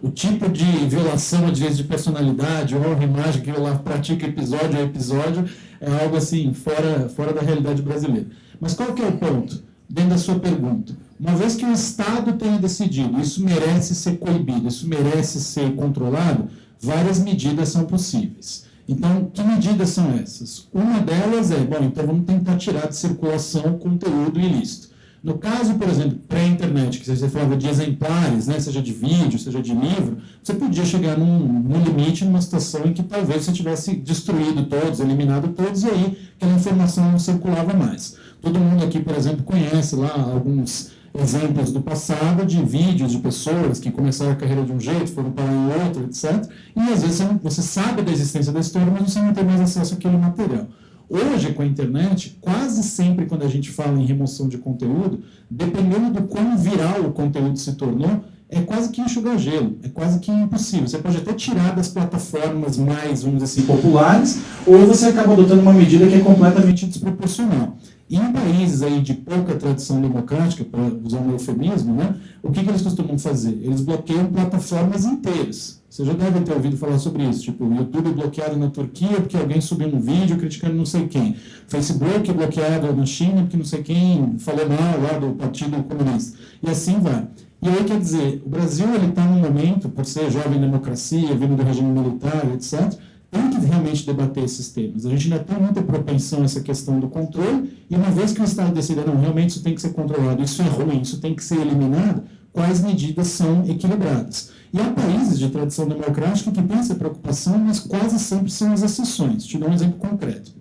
o tipo de violação, às vezes, de personalidade, ou imagem que lá pratica episódio a episódio, é algo assim, fora da realidade brasileira. Mas qual que é o ponto? Dentro da sua pergunta. Uma vez que o Estado tenha decidido, isso merece ser coibido, isso merece ser controlado, várias medidas são possíveis. Então, que medidas são essas? Uma delas é, então vamos tentar tirar de circulação o conteúdo ilícito. No caso, por exemplo, pré-internet, que você falava de exemplares, né, seja de vídeo, seja de livro, você podia chegar num limite, numa situação em que talvez você tivesse destruído todos, eliminado todos, e aí aquela informação não circulava mais. Todo mundo aqui, por exemplo, conhece lá alguns exemplos do passado de vídeos de pessoas que começaram a carreira de um jeito, foram para em outro, etc. E às vezes você sabe da existência da história, mas você não tem mais acesso àquele material. Hoje, com a internet, quase sempre quando a gente fala em remoção de conteúdo, dependendo do quão viral o conteúdo se tornou, é quase que enxugar gelo, é quase que impossível. Você pode até tirar das plataformas mais, vamos dizer assim, populares, ou você acaba adotando uma medida que é completamente desproporcional. E em países aí de pouca tradição democrática, para usar um eufemismo, né, o que eles costumam fazer? Eles bloqueiam plataformas inteiras. Você já deve ter ouvido falar sobre isso, tipo, o YouTube bloqueado na Turquia porque alguém subiu um vídeo criticando não sei quem. Facebook bloqueado na China porque não sei quem falou mal lá do Partido Comunista. E assim vai. E aí, quer dizer, o Brasil está num momento, por ser jovem democracia, vindo do regime militar, etc., tem que realmente debater esses temas. A gente ainda tem muita propensão a essa questão do controle, e uma vez que o Estado decida, não, realmente isso tem que ser controlado, isso é ruim, isso tem que ser eliminado, quais medidas são equilibradas. E há países de tradição democrática que têm essa preocupação, mas quase sempre são as exceções. Te dou um exemplo concreto.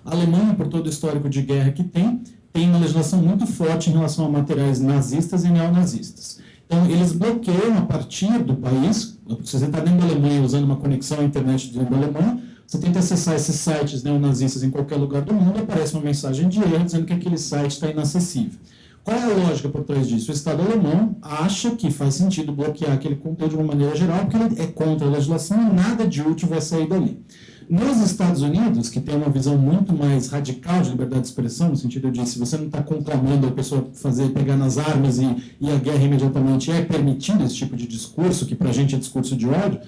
A Alemanha, por todo o histórico de guerra que tem uma legislação muito forte em relação a materiais nazistas e neonazistas. Então, eles bloqueiam a partir do país. Se você está dentro da Alemanha usando uma conexão à internet dentro da Alemanha, você tenta acessar esses sites neonazistas em qualquer lugar do mundo, aparece uma mensagem de erro dizendo que aquele site está inacessível. Qual é a lógica por trás disso? O Estado alemão acha que faz sentido bloquear aquele conteúdo de uma maneira geral, porque ele é contra a legislação e nada de útil vai sair dali. Nos Estados Unidos, que tem uma visão muito mais radical de liberdade de expressão, no sentido de se você não está conclamando a pessoa pegar nas armas e a guerra imediatamente, é permitido esse tipo de discurso, que para a gente é discurso de ódio,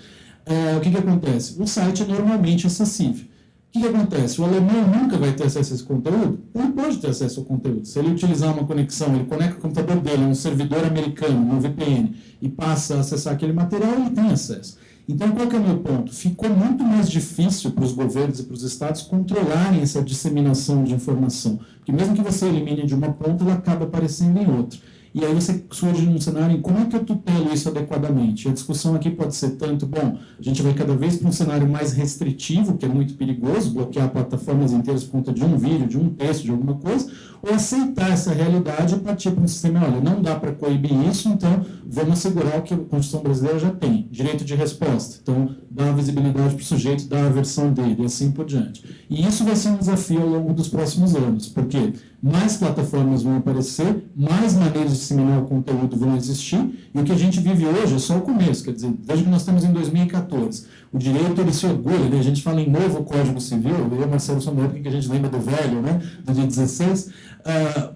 o que acontece? O site é normalmente acessível. O que acontece? O alemão nunca vai ter acesso a esse conteúdo? Ele pode ter acesso ao conteúdo. Se ele utilizar uma conexão, ele conecta o computador dele a um servidor americano, um VPN, e passa a acessar aquele material, ele tem acesso. Então, qual que é o meu ponto? Ficou muito mais difícil para os governos e para os estados controlarem essa disseminação de informação. Porque mesmo que você elimine de uma ponta, ela acaba aparecendo em outra. E aí você surge num cenário em como é que eu tutelo isso adequadamente. A discussão aqui pode ser tanto, bom, a gente vai cada vez para um cenário mais restritivo, que é muito perigoso, bloquear plataformas inteiras por conta de um vídeo, de um texto, de alguma coisa, ou aceitar essa realidade e partir para um sistema, olha, não dá para coibir isso, então vamos assegurar o que a Constituição brasileira já tem, direito de resposta. Então, dá a visibilidade para o sujeito, dá a versão dele, e assim por diante. E isso vai ser um desafio ao longo dos próximos anos, porque mais plataformas vão aparecer, mais maneiras de disseminar o conteúdo vão existir, e o que a gente vive hoje é só o começo, quer dizer, veja que nós estamos em 2014. O direito, ele se orgulha, né? A gente fala em novo Código Civil, eu e o Marcelo somos na época que a gente lembra do velho, né? Do dia 16,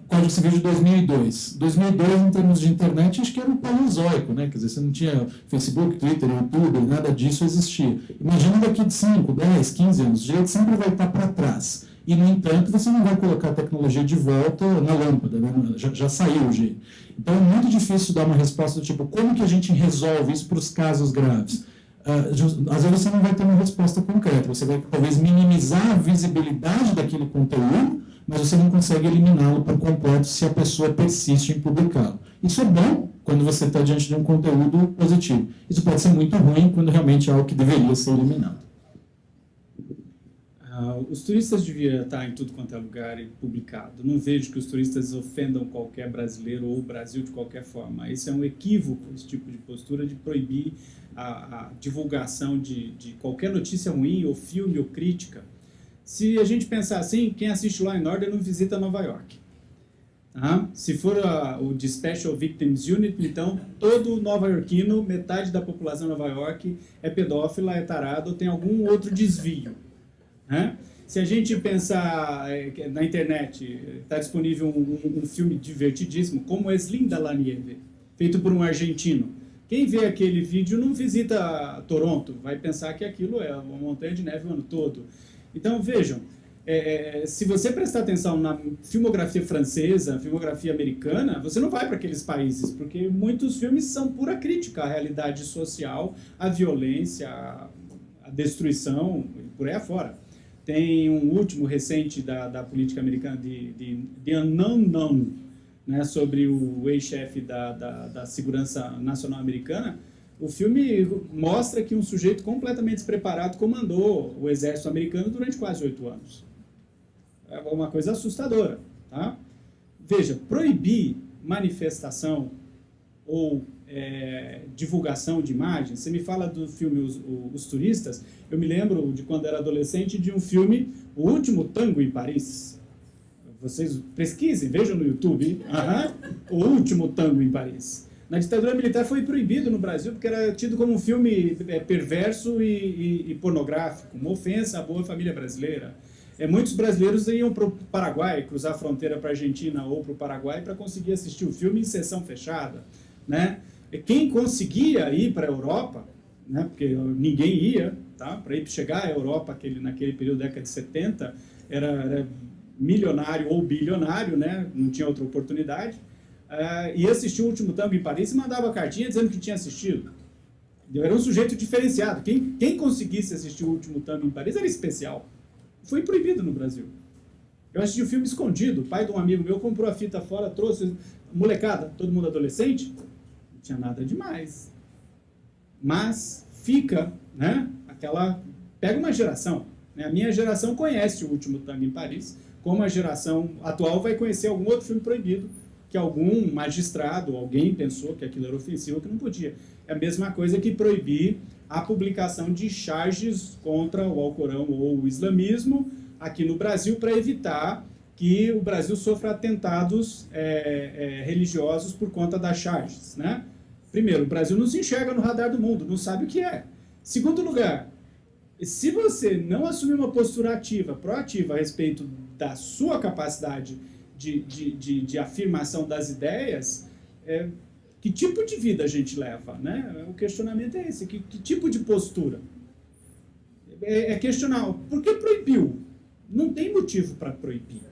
Código Civil de 2002. 2002, em termos de internet, acho que era um paleozoico, né? Quer dizer, você não tinha Facebook, Twitter, YouTube, nada disso existia. Imagina daqui de 5, 10, 15 anos, o direito sempre vai estar para trás. E, no entanto, você não vai colocar a tecnologia de volta na lâmpada, né? Já saiu o jeito. Então, é muito difícil dar uma resposta do tipo, como que a gente resolve isso para os casos graves? Às vezes você não vai ter uma resposta concreta, você vai talvez minimizar a visibilidade daquele conteúdo, mas você não consegue eliminá-lo por completo se a pessoa persiste em publicá-lo. Isso é bom quando você está diante de um conteúdo positivo. Isso pode ser muito ruim quando realmente é algo que deveria ser eliminado. Os turistas deviam estar em tudo quanto é lugar e publicado. Não vejo que os turistas ofendam qualquer brasileiro ou o Brasil de qualquer forma. Esse é um equívoco, esse tipo de postura de proibir a divulgação de qualquer notícia ruim, ou filme, ou crítica. Se a gente pensar assim, quem assiste Law & Order não visita Nova York. Tá? Se for o de Special Victims Unit, então todo nova-iorquino, metade da população de Nova York é pedófila, é tarado ou tem algum outro desvio. Né? Se a gente pensar na internet, está disponível um filme divertidíssimo, como Slim da Lanieve, feito por um argentino. Quem vê aquele vídeo não visita Toronto, vai pensar que aquilo é uma montanha de neve o ano todo. Então, vejam, se você prestar atenção na filmografia francesa, filmografia americana, você não vai para aqueles países, porque muitos filmes são pura crítica à realidade social, à violência, à destruição, e por aí afora. Tem um último recente da política americana, de Unknown, né, sobre o ex-chefe da Segurança Nacional Americana. O filme mostra que um sujeito completamente despreparado comandou o exército americano durante quase 8 anos. É uma coisa assustadora. Tá? Veja, proibir manifestação ou divulgação de imagens. Você me fala do filme Os Turistas, eu me lembro de quando era adolescente de um filme, O Último Tango em Paris. Vocês pesquisem, vejam no YouTube. O Último Tango em Paris. Na ditadura militar foi proibido no Brasil porque era tido como um filme perverso e pornográfico, uma ofensa à boa família brasileira. Muitos brasileiros iam para o Paraguai, cruzar a fronteira para a Argentina ou para o Paraguai para conseguir assistir o filme em sessão fechada. Né? Quem conseguia ir para a Europa, né, porque ninguém ia, tá? Para chegar à Europa naquele período da década de 70, era milionário ou bilionário, né? Não tinha outra oportunidade, e assistiu O Último Tango em Paris e mandava cartinha dizendo que tinha assistido. Era um sujeito diferenciado. Quem conseguisse assistir O Último Tango em Paris era especial. Foi proibido no Brasil. Eu assisti o filme escondido. O pai de um amigo meu comprou a fita fora, trouxe, molecada, todo mundo adolescente, não tinha nada demais. Mas fica, né, pega uma geração, né? A minha geração conhece O Último Tango em Paris, como a geração atual vai conhecer algum outro filme proibido, que algum magistrado, alguém pensou que aquilo era ofensivo, que não podia. É a mesma coisa que proibir a publicação de charges contra o Alcorão ou o islamismo aqui no Brasil, para evitar que o Brasil sofra atentados religiosos por conta das charges. Né? Primeiro, o Brasil não se enxerga no radar do mundo, não sabe o que é. Segundo lugar, se você não assumir uma postura ativa, proativa a respeito da sua capacidade de afirmação das ideias, que tipo de vida a gente leva? Né? O questionamento é esse, que tipo de postura? É questionar, por que proibiu? Não tem motivo para proibir.